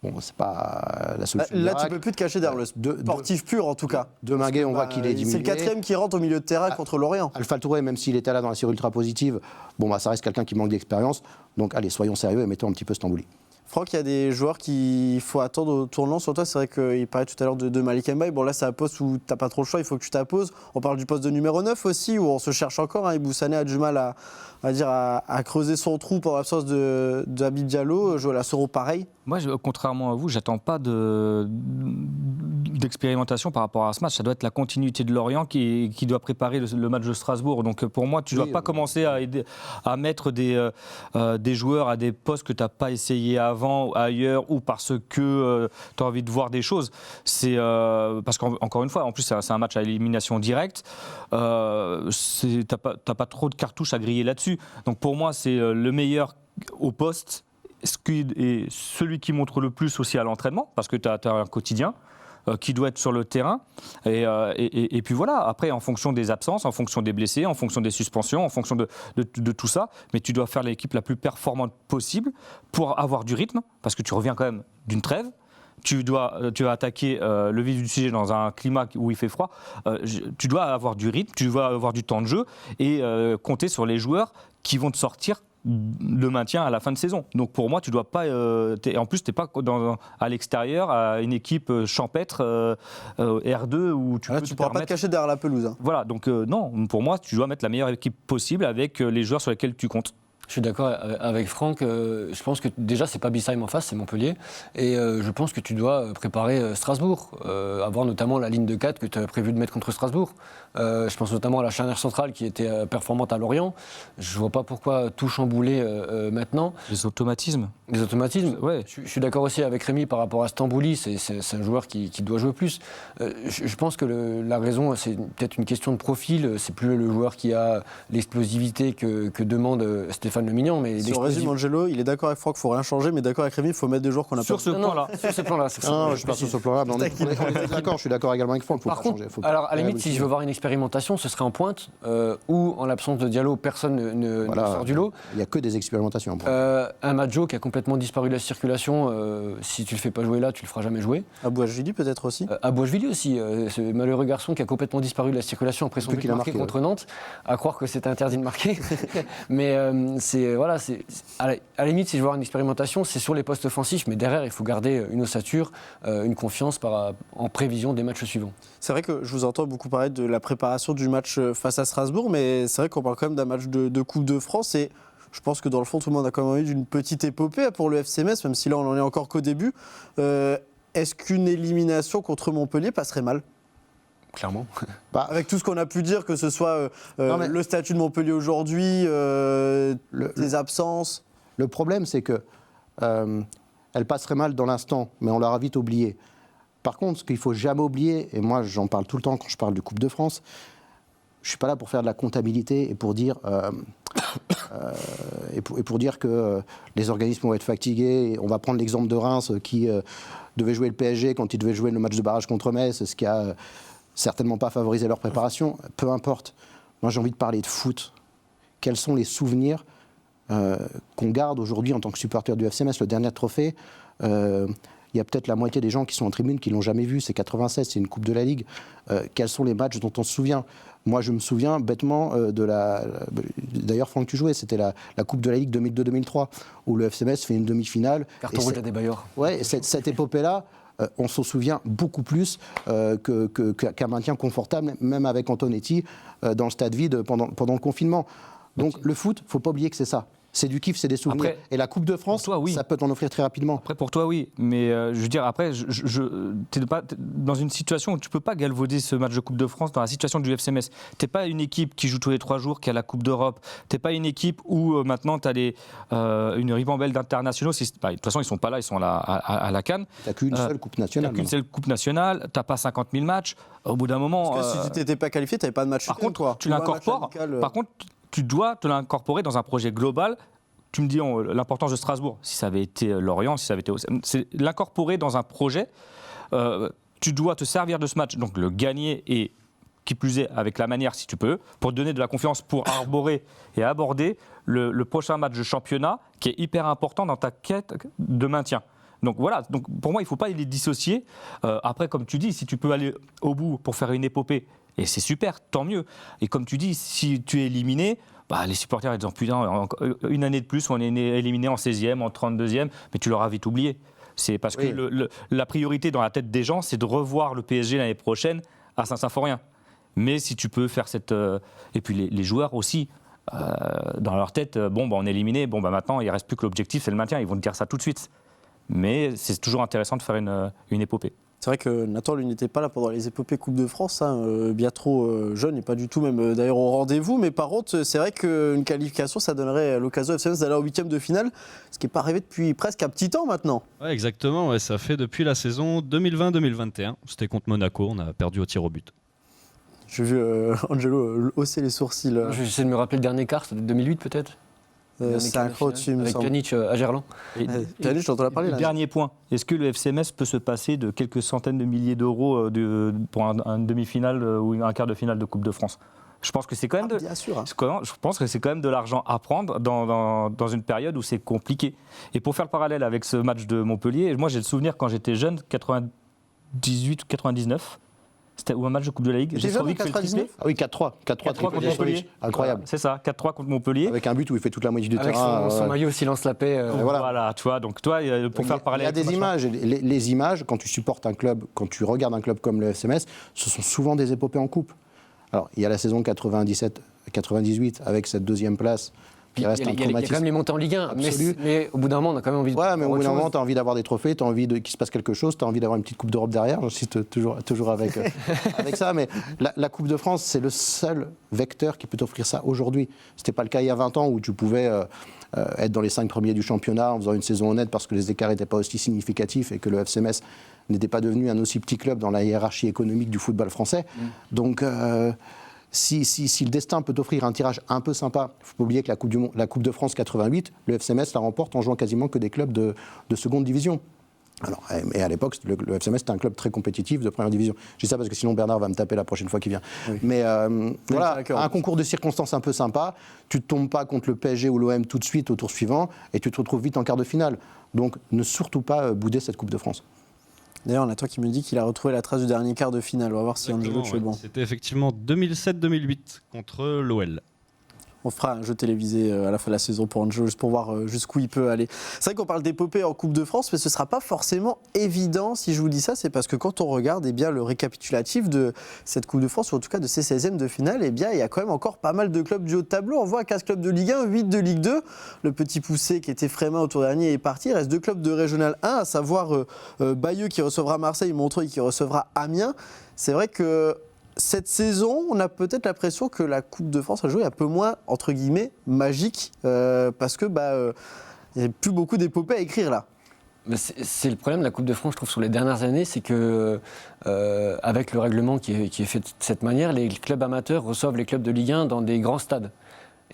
Bon, c'est pas la solution. Là, tu ne peux plus te cacher derrière le sportif pur, en tout cas. Deminguet, on voit qu'il est diminué. C'est le 4e qui rentre au milieu de terrain contre Lorient. Alpha Touré, même s'il était là dans la série ultra positive, ça reste quelqu'un qui manque d'expérience. Donc, allez, soyons sérieux et mettons un petit peu Stambouli. Franck, il y a des joueurs qu'il faut attendre au tournant sur toi. C'est vrai qu'il parlait tout à l'heure de Malik Mbaye. Bon, là, c'est un poste où tu n'as pas trop le choix, il faut que tu t'apposes. On parle du poste de numéro 9 aussi, où on se cherche encore. Ibou Sané a du mal à creuser son trou pour l'absence de Habib Diallo. Joël Soro, pareil. Moi, contrairement à vous, j'attends pas d'expérimentation par rapport à ce match. Ça doit être la continuité de Lorient qui doit préparer le match de Strasbourg. Donc pour moi, tu ne dois pas commencer à mettre des joueurs à des postes que tu n'as pas essayé avant, ailleurs, ou parce que tu as envie de voir des choses. C'est parce qu'encore une fois, en plus c'est un match à élimination directe. Tu n'as pas trop de cartouches à griller là-dessus. Donc pour moi, c'est le meilleur au poste. Et celui qui montre le plus aussi à l'entraînement, parce que tu as un quotidien qui doit être sur le terrain. Et puis voilà, après, en fonction des absences, en fonction des blessés, en fonction des suspensions, en fonction de tout ça, mais tu dois faire l'équipe la plus performante possible pour avoir du rythme, parce que tu reviens quand même d'une trêve. Tu vas attaquer le vif du sujet dans un climat où il fait froid. Tu dois avoir du rythme, tu dois avoir du temps de jeu et compter sur les joueurs qui vont te sortir le maintien à la fin de saison. Donc pour moi, tu dois pas. En plus, tu n'es pas à l'extérieur à une équipe champêtre R2 où tu ne pourras pas te cacher derrière la pelouse. Hein. Voilà, donc non, pour moi, tu dois mettre la meilleure équipe possible avec les joueurs sur lesquels tu comptes. Je suis d'accord avec Franck. Je pense que déjà, c'est pas Bissheim en face, c'est Montpellier. Et je pense que tu dois préparer Strasbourg, avoir notamment la ligne de 4 que tu as prévu de mettre contre Strasbourg. Je pense notamment à la charnière centrale qui était performante à Lorient. Je vois pas pourquoi tout chambouler maintenant. Les automatismes. Les automatismes, ouais. Je suis d'accord aussi avec Rémi par rapport à Stambouli. C'est un joueur qui doit jouer plus. Je pense que la raison, c'est peut-être une question de profil. C'est plus le joueur qui a l'explosivité que demande Stéphane Stéphane Le Mignon. Mais si on résume, Angelo, il est d'accord avec Franck, il ne faut rien changer, mais d'accord avec Rémi, il faut mettre des joueurs qu'on a Sur pas. ce plan-là. Sur ce plan-là. Non, je suis pas sur ce plan-là, mais on est d'accord, je suis d'accord également avec Franck, il faut Par pas contre, changer. Faut alors pas- à la limite, si je veux voir une expérimentation, ce serait en pointe, où en l'absence de Diallo, personne ne Voilà. sort du lot. Il n'y a que des expérimentations. Pour moi. Un Madjo qui a complètement disparu de la circulation, si tu le fais pas jouer là, tu le feras jamais jouer. Abouachvili peut-être aussi. Abouachvili aussi, ce malheureux garçon qui a complètement disparu de la circulation après son Depuis but qu'il a marqué marqué, contre Nantes, à croire que c'était interdit de marquer. Mais à la limite, si je veux voir une expérimentation, c'est sur les postes offensifs, mais derrière, il faut garder une ossature, une confiance en prévision des matchs suivants. C'est vrai que je vous entends beaucoup parler de la préparation du match face à Strasbourg, mais c'est vrai qu'on parle quand même d'un match de Coupe de France et je pense que dans le fond, tout le monde a quand même envie d'une petite épopée pour le FC Metz, même si là, on n'en est encore qu'au début. Est-ce qu'une élimination contre Montpellier passerait mal ? Clairement. Avec tout ce qu'on a pu dire, que ce soit Non, mais- le statut de Montpellier aujourd'hui, des absences. Le problème, c'est que elle passerait mal dans l'instant, mais on l'aura vite oubliée. Par contre, ce qu'il ne faut jamais oublier, et moi j'en parle tout le temps quand je parle du Coupe de France, je ne suis pas là pour faire de la comptabilité et pour dire, pour dire que les organismes vont être fatigués. On va prendre l'exemple de Reims qui devait jouer le PSG quand il devait jouer le match de barrage contre Metz, ce qui a certainement pas favorisé leur préparation. Peu importe. Moi j'ai envie de parler de foot. Quels sont les souvenirs qu'on garde aujourd'hui en tant que supporter du FC Metz? Le dernier trophée, il y a peut-être la moitié des gens qui sont en tribune qui ne l'ont jamais vu. C'est 96, c'est une Coupe de la Ligue. Quels sont les matchs dont on se souvient? Moi, je me souviens bêtement de la... D'ailleurs, Franck, tu jouais, c'était la Coupe de la Ligue 2002-2003, où le FC Metz fait une demi-finale. Carton rouge à Desbailleurs. Ouais, et cette épopée-là, on s'en souvient beaucoup plus qu'un maintien confortable, même avec Antonetti, dans le stade vide pendant le confinement. Donc le foot, il ne faut pas oublier que c'est ça. C'est du kiff, c'est des souvenirs. Après, et la Coupe de France, pour toi, oui. ça peut t'en offrir très rapidement. Après, pour toi, oui. Mais je veux dire, après, t'es dans une situation où tu ne peux pas galvauder ce match de Coupe de France dans la situation du FC Metz. Tu n'es pas une équipe qui joue tous les 3 jours, qui a la Coupe d'Europe. Tu n'es pas une équipe où maintenant tu as une ribambelle d'internationaux. De toute façon, ils ne sont pas là, ils sont là à la CAN. Tu n'as qu'une seule Coupe Tu nationale. n'as qu'une seule Coupe nationale, tu n'as pas 50 000 matchs. Au bout d'un moment. Parce que si tu n'étais pas qualifié, tu n'avais pas de match. Par contre, quoi. tu Ou un match l'incorpores. amical, Par contre, tu dois te l'incorporer dans un projet global. Tu me dis l'importance de Strasbourg, si ça avait été Lorient, si ça avait été... C'est l'incorporer dans un projet. Tu dois te servir de ce match, donc le gagner et, qui plus est, avec la manière, si tu peux, pour te donner de la confiance, pour arborer et aborder le prochain match de championnat, qui est hyper important dans ta quête de maintien. Donc voilà, donc pour moi, il ne faut pas les dissocier. Après, comme tu dis, si tu peux aller au bout pour faire une épopée, et c'est super, tant mieux. Et comme tu dis, si tu es éliminé, les supporters ils disent putain, une année de plus, on est éliminé en 16e, en 32e, mais tu l'auras vite oublié. C'est parce que la priorité dans la tête des gens, c'est de revoir le PSG l'année prochaine à Saint-Symphorien. Mais si tu peux faire cette... Et puis les joueurs aussi, dans leur tête, on est éliminé, maintenant il ne reste plus que l'objectif, c'est le maintien, ils vont te dire ça tout de suite. Mais c'est toujours intéressant de faire une épopée. C'est vrai que Nathan, lui, n'était pas là pendant les épopées Coupe de France, bien trop jeune et pas du tout même d'ailleurs au rendez-vous. Mais par contre, c'est vrai qu'une qualification, ça donnerait l'occasion au FC Metz d'aller en 8e de finale, ce qui n'est pas arrivé depuis presque un petit temps maintenant. Ouais, exactement, ouais, ça fait depuis la saison 2020-2021. C'était contre Monaco, on a perdu au tir au but. J'ai vu Angelo hausser les sourcils. J'essaie de me rappeler le dernier quart, c'était 2008 peut-être. C'est un creux au-dessus, il me avec semble. Pjanic à Gerland. Pjanic, j'entends la parler là. Dernier point, est-ce que le FC Metz peut se passer de quelques centaines de milliers d'euros pour un demi-finale ou un quart de finale de Coupe de France? Je pense que c'est quand même Bien sûr. je pense que c'est quand même de l'argent à prendre dans une période où c'est compliqué. Et pour faire le parallèle avec ce match de Montpellier, moi j'ai le souvenir quand j'étais jeune, 98 ou 99, c'était ou un match de Coupe de la Ligue. J'ai J'ai que le triplé. Ah oui, 4-3. 4-3 contre Montpellier. Incroyable. C'est ça, 4-3 contre Montpellier. Avec un but où il fait toute la moitié du Avec terrain. son maillot silence la paix. Voilà, tu vois, donc toi, pour faire le parallèle. Il y a avec ce des match-là. images. Les images, quand tu supportes un club, quand tu regardes un club comme le FC Metz, ce sont souvent des épopées en coupe. Alors, il y a la saison 97-98 avec cette deuxième place qui reste un Il y a quand traumatisme. même les montées en Ligue 1, Absolu. mais au bout d'un moment, on a quand même envie de. Ouais, mais au voir bout d'un autre moment, chose. tu as envie d'avoir des trophées, tu as envie qu'il se passe quelque chose, tu as envie d'avoir une petite Coupe d'Europe derrière. J'insiste toujours avec ça, mais la Coupe de France, c'est le seul vecteur qui peut t'offrir ça aujourd'hui. Ce n'était pas le cas il y a 20 ans où tu pouvais être dans les 5 premiers du championnat en faisant une saison honnête parce que les écarts n'étaient pas aussi significatifs et que le FC Metz n'était pas devenu un aussi petit club dans la hiérarchie économique du football français. Donc, si le destin peut t'offrir un tirage un peu sympa, il ne faut pas oublier que la Coupe de France 88, le FC Metz la remporte en jouant quasiment que des clubs de seconde division. Alors, et à l'époque, le FC Metz c'était un club très compétitif de première division. Je dis ça parce que sinon Bernard va me taper la prochaine fois qu'il vient. Oui. Mais voilà, un concours de circonstances un peu sympa, tu ne tombes pas contre le PSG ou l'OM tout de suite au tour suivant et tu te retrouves vite en quart de finale. Donc ne surtout pas bouder cette Coupe de France. D'ailleurs, on a toi qui me dit qu'il a retrouvé la trace du dernier quart de finale. On va voir si Angelo, tu es bon. C'était effectivement 2007-2008 contre l'OL. On fera un jeu télévisé à la fin de la saison pour Angelo, juste pour voir jusqu'où il peut aller. C'est vrai qu'on parle d'épopée en Coupe de France, mais ce ne sera pas forcément évident. Si je vous dis ça, c'est parce que quand on regarde le récapitulatif de cette Coupe de France, ou en tout cas de ces 16e de finale, il y a quand même encore pas mal de clubs du haut de tableau. On voit 15 clubs de Ligue 1, 8 de Ligue 2. Le petit poussé qui était Frémin au tour dernier est parti. Il reste 2 clubs de Régional 1, à savoir Bayeux qui recevra Marseille, Montreuil qui recevra Amiens. C'est vrai que cette saison, on a peut-être l'impression que la Coupe de France a joué un peu moins, entre guillemets, magique, parce que il n'y a plus beaucoup d'épopées à écrire là. C'est le problème de la Coupe de France, je trouve, sur les dernières années, c'est que avec le règlement qui est fait de cette manière, les clubs amateurs reçoivent les clubs de Ligue 1 dans des grands stades.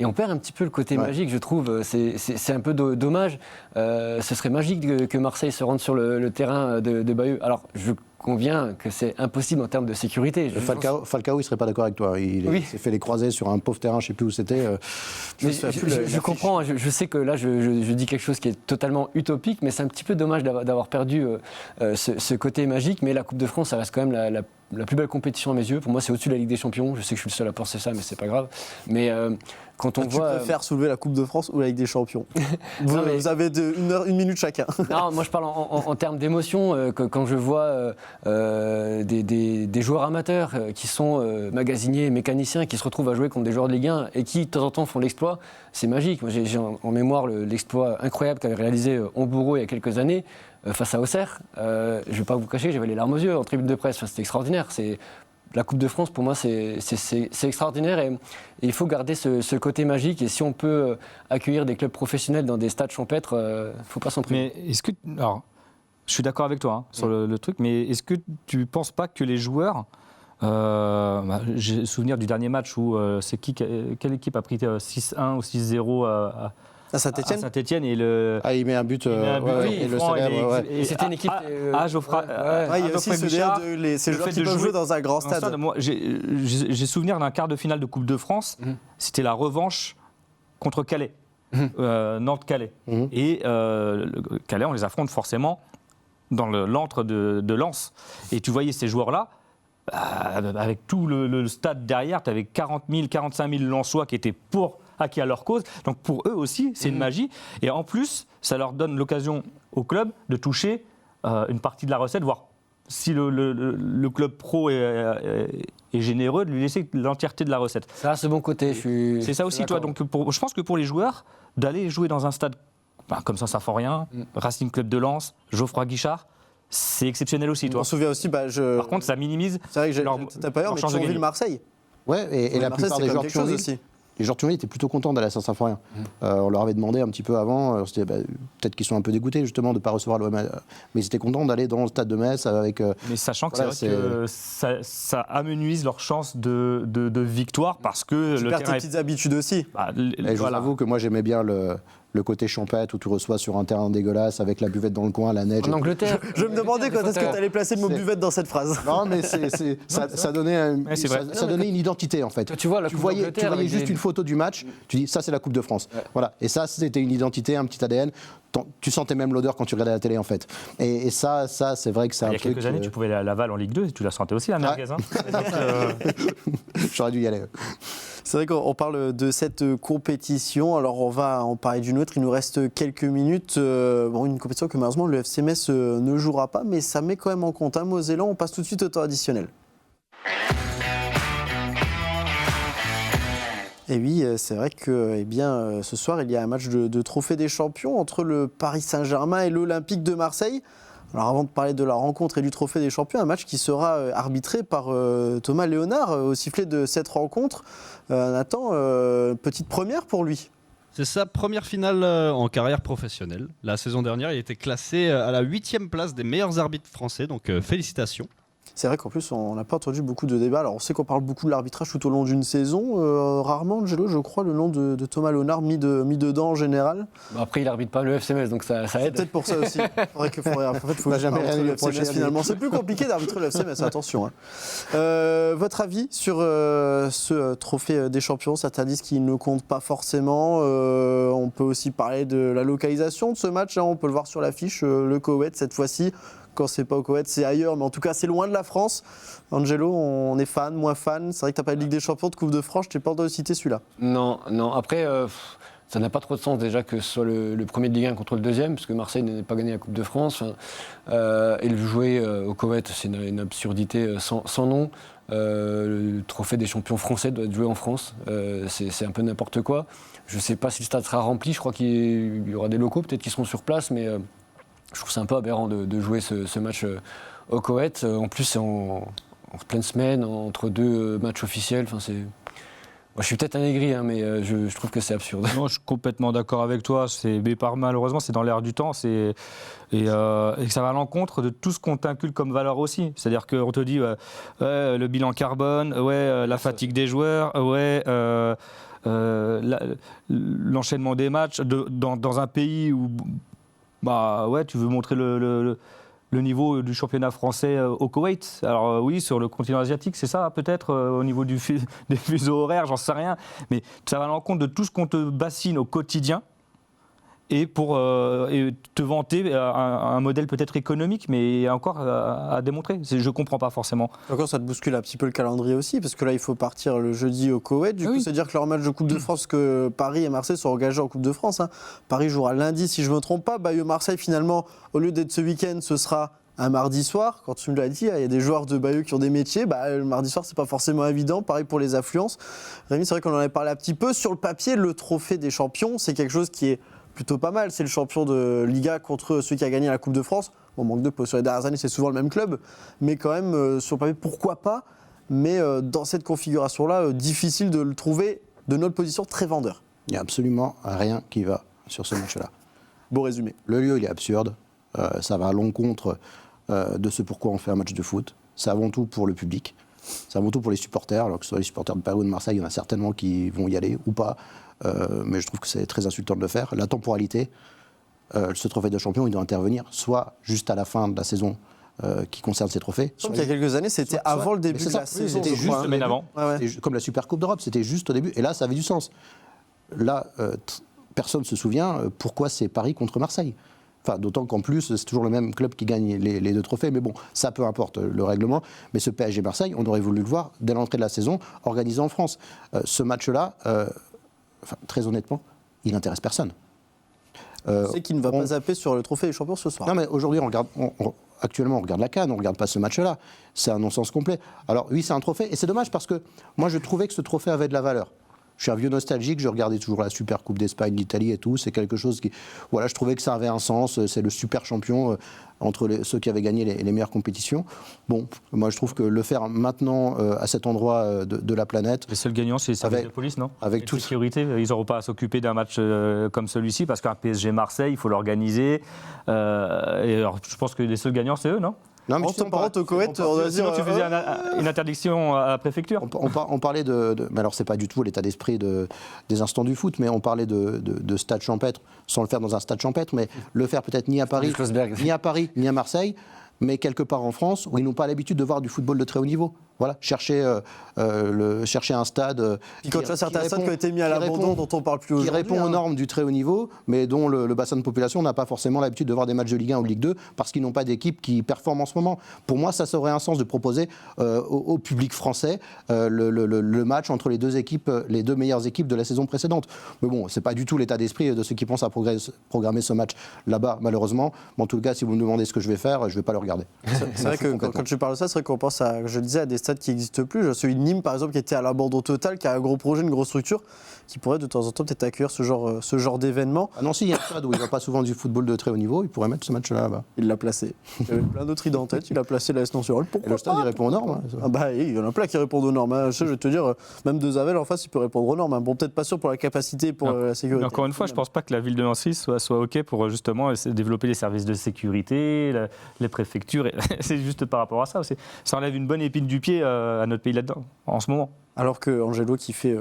Et on perd un petit peu le côté magique, je trouve. C'est un peu dommage. Ce serait magique que Marseille se rende sur le terrain de Bayeux. Alors, je conviens que c'est impossible en termes de sécurité. Falcao, il ne serait pas d'accord avec toi. Il s'est fait les croisés sur un pauvre terrain, je ne sais plus où c'était. Je comprends, je sais que là, je dis quelque chose qui est totalement utopique, mais c'est un petit peu dommage d'avoir perdu ce côté magique. Mais la Coupe de France, ça reste quand même la plus belle compétition à mes yeux. Pour moi, c'est au-dessus de la Ligue des Champions. Je sais que je suis le seul à penser ça, mais c'est pas grave. Mais quand on voit, tu préfères soulever la Coupe de France ou la Ligue des Champions? Vous avez une minute chacun. Non, moi je parle en termes d'émotion. Quand je vois des joueurs amateurs qui sont magasiniers, mécaniciens, qui se retrouvent à jouer contre des joueurs de Ligue 1 et qui de temps en temps font l'exploit, c'est magique. Moi, j'ai en mémoire l'exploit incroyable qu'avait réalisé Hombourou il y a quelques années. Face à Auxerre, je ne vais pas vous cacher, j'avais les larmes aux yeux en tribune de presse. Enfin, c'était extraordinaire. La Coupe de France, pour moi, c'est extraordinaire et il faut garder ce côté magique. Et si on peut accueillir des clubs professionnels dans des stades champêtres, il ne faut pas s'en priver. Mais est-ce que, alors, je suis d'accord avec toi sur le truc, mais est-ce que tu ne penses pas que les joueurs, j'ai souvenir du dernier match où quelle équipe a pris 6-1 ou 6-0 à Saint-Etienne. Saint-Etienne et il met un but. Et le célèbre. Et c'était une équipe. Geoffroy il y a aussi ces joueurs qui peuvent jouer dans un grand stade. Moi, j'ai souvenir d'un quart de finale de Coupe de France. C'était la revanche contre Calais. Nantes-Calais. Et Calais, on les affronte forcément dans l'antre de Lens. Et tu voyais ces joueurs-là, avec tout le stade derrière, tu avais 40 000, 45 000 Lensois qui étaient acquis à leur cause. Donc pour eux aussi, c'est une magie. Et en plus, ça leur donne l'occasion au club de toucher une partie de la recette, voire si le club pro est généreux, de lui laisser l'entièreté de la recette. Ça a ce bon côté. C'est ça aussi, toi. Donc je pense que pour les joueurs, d'aller jouer dans un stade comme Saint-Symphorien, Racing Club de Lens, Geoffroy Guichard, c'est exceptionnel aussi, toi. On se souvient aussi, Par contre, ça minimise. C'est vrai que j'ai pas peur, mais Thionville-Marseille. Ouais, et la plupart des joueurs de Thionville aussi. Les joueurs de Thionville étaient plutôt contents d'aller à Saint-Symphorien. On leur avait demandé un petit peu avant, peut-être qu'ils sont un peu dégoûtés justement de ne pas recevoir l'OM, mais ils étaient contents d'aller dans le stade de Metz avec. Mais sachant que c'est vrai que ça amenuise leur chance de victoire parce que tu perds tes petites habitudes aussi. Je vous avoue que moi j'aimais bien le côté champêtre où tu reçois sur un terrain dégueulasse avec la buvette dans le coin, la neige. En Angleterre. Je me demandais quand est-ce que tu allais placer le mot buvette dans cette phrase. Non, mais ça donnait une identité en fait. Tu voyais juste une photo du match, tu dis ça c'est la Coupe de France. Ouais. Voilà. Et ça c'était une identité, un petit ADN. Tu sentais même l'odeur quand tu regardais la télé en fait. Et ça c'est vrai que c'est un truc. Il y a quelques années, tu pouvais aller à Laval en Ligue 2 et tu la sentais aussi la merguez. J'aurais dû y aller. C'est vrai qu'on parle de cette compétition, alors on va en parler d'une autre, il nous reste quelques minutes. Une compétition que malheureusement le FC Metz ne jouera pas, mais ça met quand même en compte un Mosellan. On passe tout de suite au temps additionnel. Et oui, c'est vrai que ce soir, il y a un match de Trophée des Champions entre le Paris Saint-Germain et l'Olympique de Marseille. Alors avant de parler de la rencontre et du Trophée des Champions, un match qui sera arbitré par Thomas Léonard au sifflet de cette rencontre. Nathan, petite première pour lui. C'est sa première finale en carrière professionnelle. La saison dernière, il était classé à la 8e place des meilleurs arbitres français, donc félicitations. C'est vrai qu'en plus, on n'a pas entendu beaucoup de débats. Alors, on sait qu'on parle beaucoup de l'arbitrage tout au long d'une saison. Rarement, Angelo, je crois, le nom de Thomas Léonard mis dedans en général. Après, il arbitre pas le FC Metz, donc ça C'est aide. peut-être pour ça aussi. En fait, il faut jamais arbitrer le FC Metz, finalement. C'est plus compliqué d'arbitrer le FC Metz, attention. Votre avis sur ce trophée des champions, certains disent qu'il ne compte pas forcément. On peut aussi parler de la localisation de ce match. On peut le voir sur l'affiche, le Koweït cette fois-ci. Quand c'est pas au Koweït, c'est ailleurs, mais en tout cas, c'est loin de la France. Angelo, on est fan, moins fan. C'est vrai que tu n'as pas de Ligue des Champions, de Coupe de France, je t'ai pas entendu citer celui-là. Non. Après, ça n'a pas trop de sens déjà que ce soit le premier de Ligue 1 contre le deuxième, parce que Marseille n'a pas gagné la Coupe de France. Et le jouer au Koweït, c'est une absurdité sans nom. Le trophée des champions français doit être joué en France. C'est un peu n'importe quoi. Je ne sais pas si le stade sera rempli. Je crois qu'il y aura des locaux, peut-être qu'ils seront sur place, mais je trouve c'est un peu aberrant de jouer ce match au Koweït. En plus, c'est en pleine semaine, entre deux matchs officiels. Enfin, moi, je suis peut-être un aigri, mais je trouve que c'est absurde. Non, je suis complètement d'accord avec toi. Mais malheureusement, c'est dans l'air du temps. Et que ça va à l'encontre de tout ce qu'on t'inculque comme valeur aussi. C'est-à-dire qu'on te dit le bilan carbone, la fatigue des joueurs, l'enchaînement des matchs dans un pays où tu veux montrer le niveau du championnat français au Koweït. Alors oui, sur le continent asiatique, c'est ça peut-être, au niveau des fuseaux horaires, j'en sais rien. Mais ça va à l'encontre de tout ce qu'on te bassine au quotidien et pour te vanter un modèle peut-être économique, mais encore à démontrer. Je ne comprends pas forcément. Encore, ça te bouscule un petit peu le calendrier aussi, parce que là, il faut partir le jeudi au Koweït. Du coup, c'est-à-dire que leur match de Coupe de France, que Paris et Marseille sont engagés en Coupe de France. Paris jouera lundi, si je ne me trompe pas. Bayeux-Marseille, finalement, au lieu d'être ce week-end, ce sera un mardi soir. Quand tu me l'as dit, il y a des joueurs de Bayeux qui ont des métiers. Le mardi soir, c'est pas forcément évident. Pareil pour les affluences. Rémi, c'est vrai qu'on en avait parlé un petit peu. Sur le papier, le trophée des champions, c'est quelque chose qui est plutôt pas mal. C'est le champion de Liga contre celui qui a gagné la Coupe de France. Bon, manque de peau. Sur les dernières années, c'est souvent le même club. Mais quand même, sur le papier, pourquoi pas. Mais dans cette configuration-là, difficile de le trouver de notre position très vendeur. Il n'y a absolument rien qui va sur ce match-là. Beau résumé. Le lieu, il est absurde. Ça va à l'encontre de ce pourquoi on fait un match de foot. C'est avant tout pour le public. C'est avant tout pour les supporters. Alors que ce soit les supporters de Paris ou de Marseille, il y en a certainement qui vont y aller ou pas. Mais je trouve que c'est très insultant de le faire. La temporalité, ce trophée de champion, il doit intervenir soit juste à la fin de la saison qui concerne ces trophées. Il y a quelques années, c'était avant le début de la saison. C'était juste semaine avant. Comme la Super Coupe d'Europe, c'était juste au début. Et là, ça avait du sens. Là, personne ne se souvient pourquoi c'est Paris contre Marseille. Enfin, d'autant qu'en plus, c'est toujours le même club qui gagne les deux trophées. Mais bon, ça peu importe le règlement. Mais ce PSG Marseille, on aurait voulu le voir dès l'entrée de la saison, organisé en France. Ce match-là, très honnêtement, il n'intéresse personne. C'est qu'il ne va pas zapper sur le trophée des champions ce soir. Non, mais aujourd'hui, actuellement, on regarde la CAN, on ne regarde pas ce match-là. C'est un non-sens complet. Alors oui, c'est un trophée. Et c'est dommage parce que moi, je trouvais que ce trophée avait de la valeur. Je suis un vieux nostalgique, je regardais toujours la Super Coupe d'Espagne, d'Italie et tout. C'est quelque chose qui... Voilà, je trouvais que ça avait un sens. C'est le super champion entre ceux qui avaient gagné les meilleures compétitions. Bon, moi je trouve que le faire maintenant à cet endroit de la planète... Les seuls gagnants, c'est les services de police, non? Avec toute sécurité, ils n'auront pas à s'occuper d'un match comme celui-ci, parce qu'un PSG Marseille, il faut l'organiser. Et alors, je pense que les seuls gagnants, c'est eux, non? Non, mais par contre, au Koweït, on va dire. Sinon, tu faisais une interdiction à la préfecture. On parlait mais alors, c'est pas du tout l'état d'esprit des instants du foot, mais on parlait de stade champêtre, sans le faire dans un stade champêtre, mais le faire peut-être ni à Paris, ni à Marseille, mais quelque part en France, où ils n'ont pas l'habitude de voir du football de très haut niveau. Voilà, chercher un stade Puis quand tu as certains stades qui ont été mis à l'abandon, dont on ne parle plus aujourd'hui. Qui répond aux normes du très haut niveau, mais dont le bassin de population n'a pas forcément l'habitude de voir des matchs de Ligue 1 ou de Ligue 2, parce qu'ils n'ont pas d'équipe qui performe en ce moment. Pour moi, ça aurait un sens de proposer au public français le match entre les deux équipes, les deux meilleures équipes de la saison précédente. Mais bon, c'est pas du tout l'état d'esprit de ceux qui pensent à programmer ce match là-bas, malheureusement. Mais en tout cas, si vous me demandez ce que je vais faire, je ne vais pas le regarder. C'est vrai que quand tu parles de ça, c'est vrai qu'on pense je le disais, à des stades stade qui n'existe plus. Celui de Nîmes, par exemple, qui était à l'abandon total, qui a un gros projet, une grosse structure, qui pourrait de temps en temps peut-être accueillir ce genre d'événement. Ah non, si, il y a un stade où il n'y a pas souvent du football de très haut niveau, il pourrait mettre ce match-là là-bas. Il l'a placé. Il y avait plein d'autres idées en tête, il a placé l'AS Nancy-Roll. Et le stade, il répond aux normes. Hein. Ah bah, il y en a plein qui répondent aux normes. Hein. Je vais te dire, même De Zavel en face, il peut répondre aux normes. Hein. Bon, peut-être pas sûr pour la capacité, pour la sécurité. Mais encore une fois, je ne pense pas que la ville de Nancy soit OK pour justement développer les services de sécurité, les préfectures. C'est juste par rapport à ça. Ça enlève une bonne épine du pied à notre pays là-dedans, en ce moment. Alors que Angelo qui fait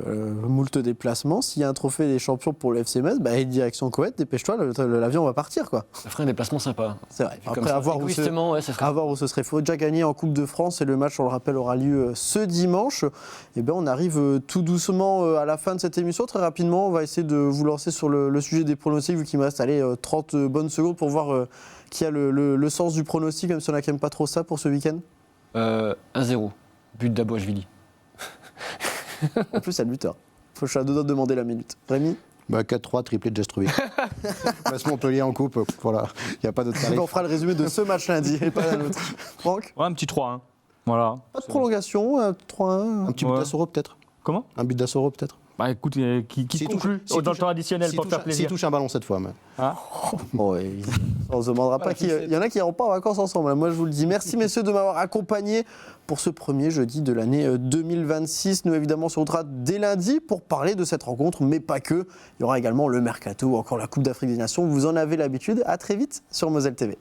moult déplacements, s'il y a un trophée des champions pour le FC Metz, bah, direction Koweït, dépêche-toi, l'avion va partir, quoi. Ça ferait un déplacement sympa. C'est vrai. Comme Après, ça, à voir où ce serait. Il faut déjà gagner en Coupe de France et le match, on le rappelle, aura lieu ce dimanche. Et ben, on arrive tout doucement à la fin de cette émission. Très rapidement, on va essayer de vous lancer sur le sujet des pronostics, vu qu'il me reste 30 bonnes secondes pour voir qui a le sens du pronostic, même si on n'a quand même pas trop ça pour ce week-end. 1-0, but d'Abouachvili. En plus, c'est le buteur. Je suis à deux doigts de demander la minute. Rémi? 4-3, triplé de Jastrovic. Place Montpellier en coupe, voilà. Il n'y a pas d'autre tarif. On fera le résumé de ce match lundi et pas d'un autre. Franck? Ouais, un petit 3-1. Voilà. Pas de prolongation, 3-1. Un petit but d'Assoro peut-être. Comment? Un but d'Assoro peut-être. Bah écoute, qui conclut dans le temps additionnel pour te faire plaisir. S'il touche un ballon cette fois. Mais... Bon, on ne se demandera pas qu'il y en a qui n'iront pas en vacances ensemble. Moi, je vous le dis. Merci, messieurs, de m'avoir accompagné pour ce premier jeudi de l'année 2026. Nous, évidemment, on se retrouvera dès lundi pour parler de cette rencontre, mais pas que. Il y aura également le Mercato ou encore la Coupe d'Afrique des Nations. Vous en avez l'habitude. À très vite sur Moselle TV.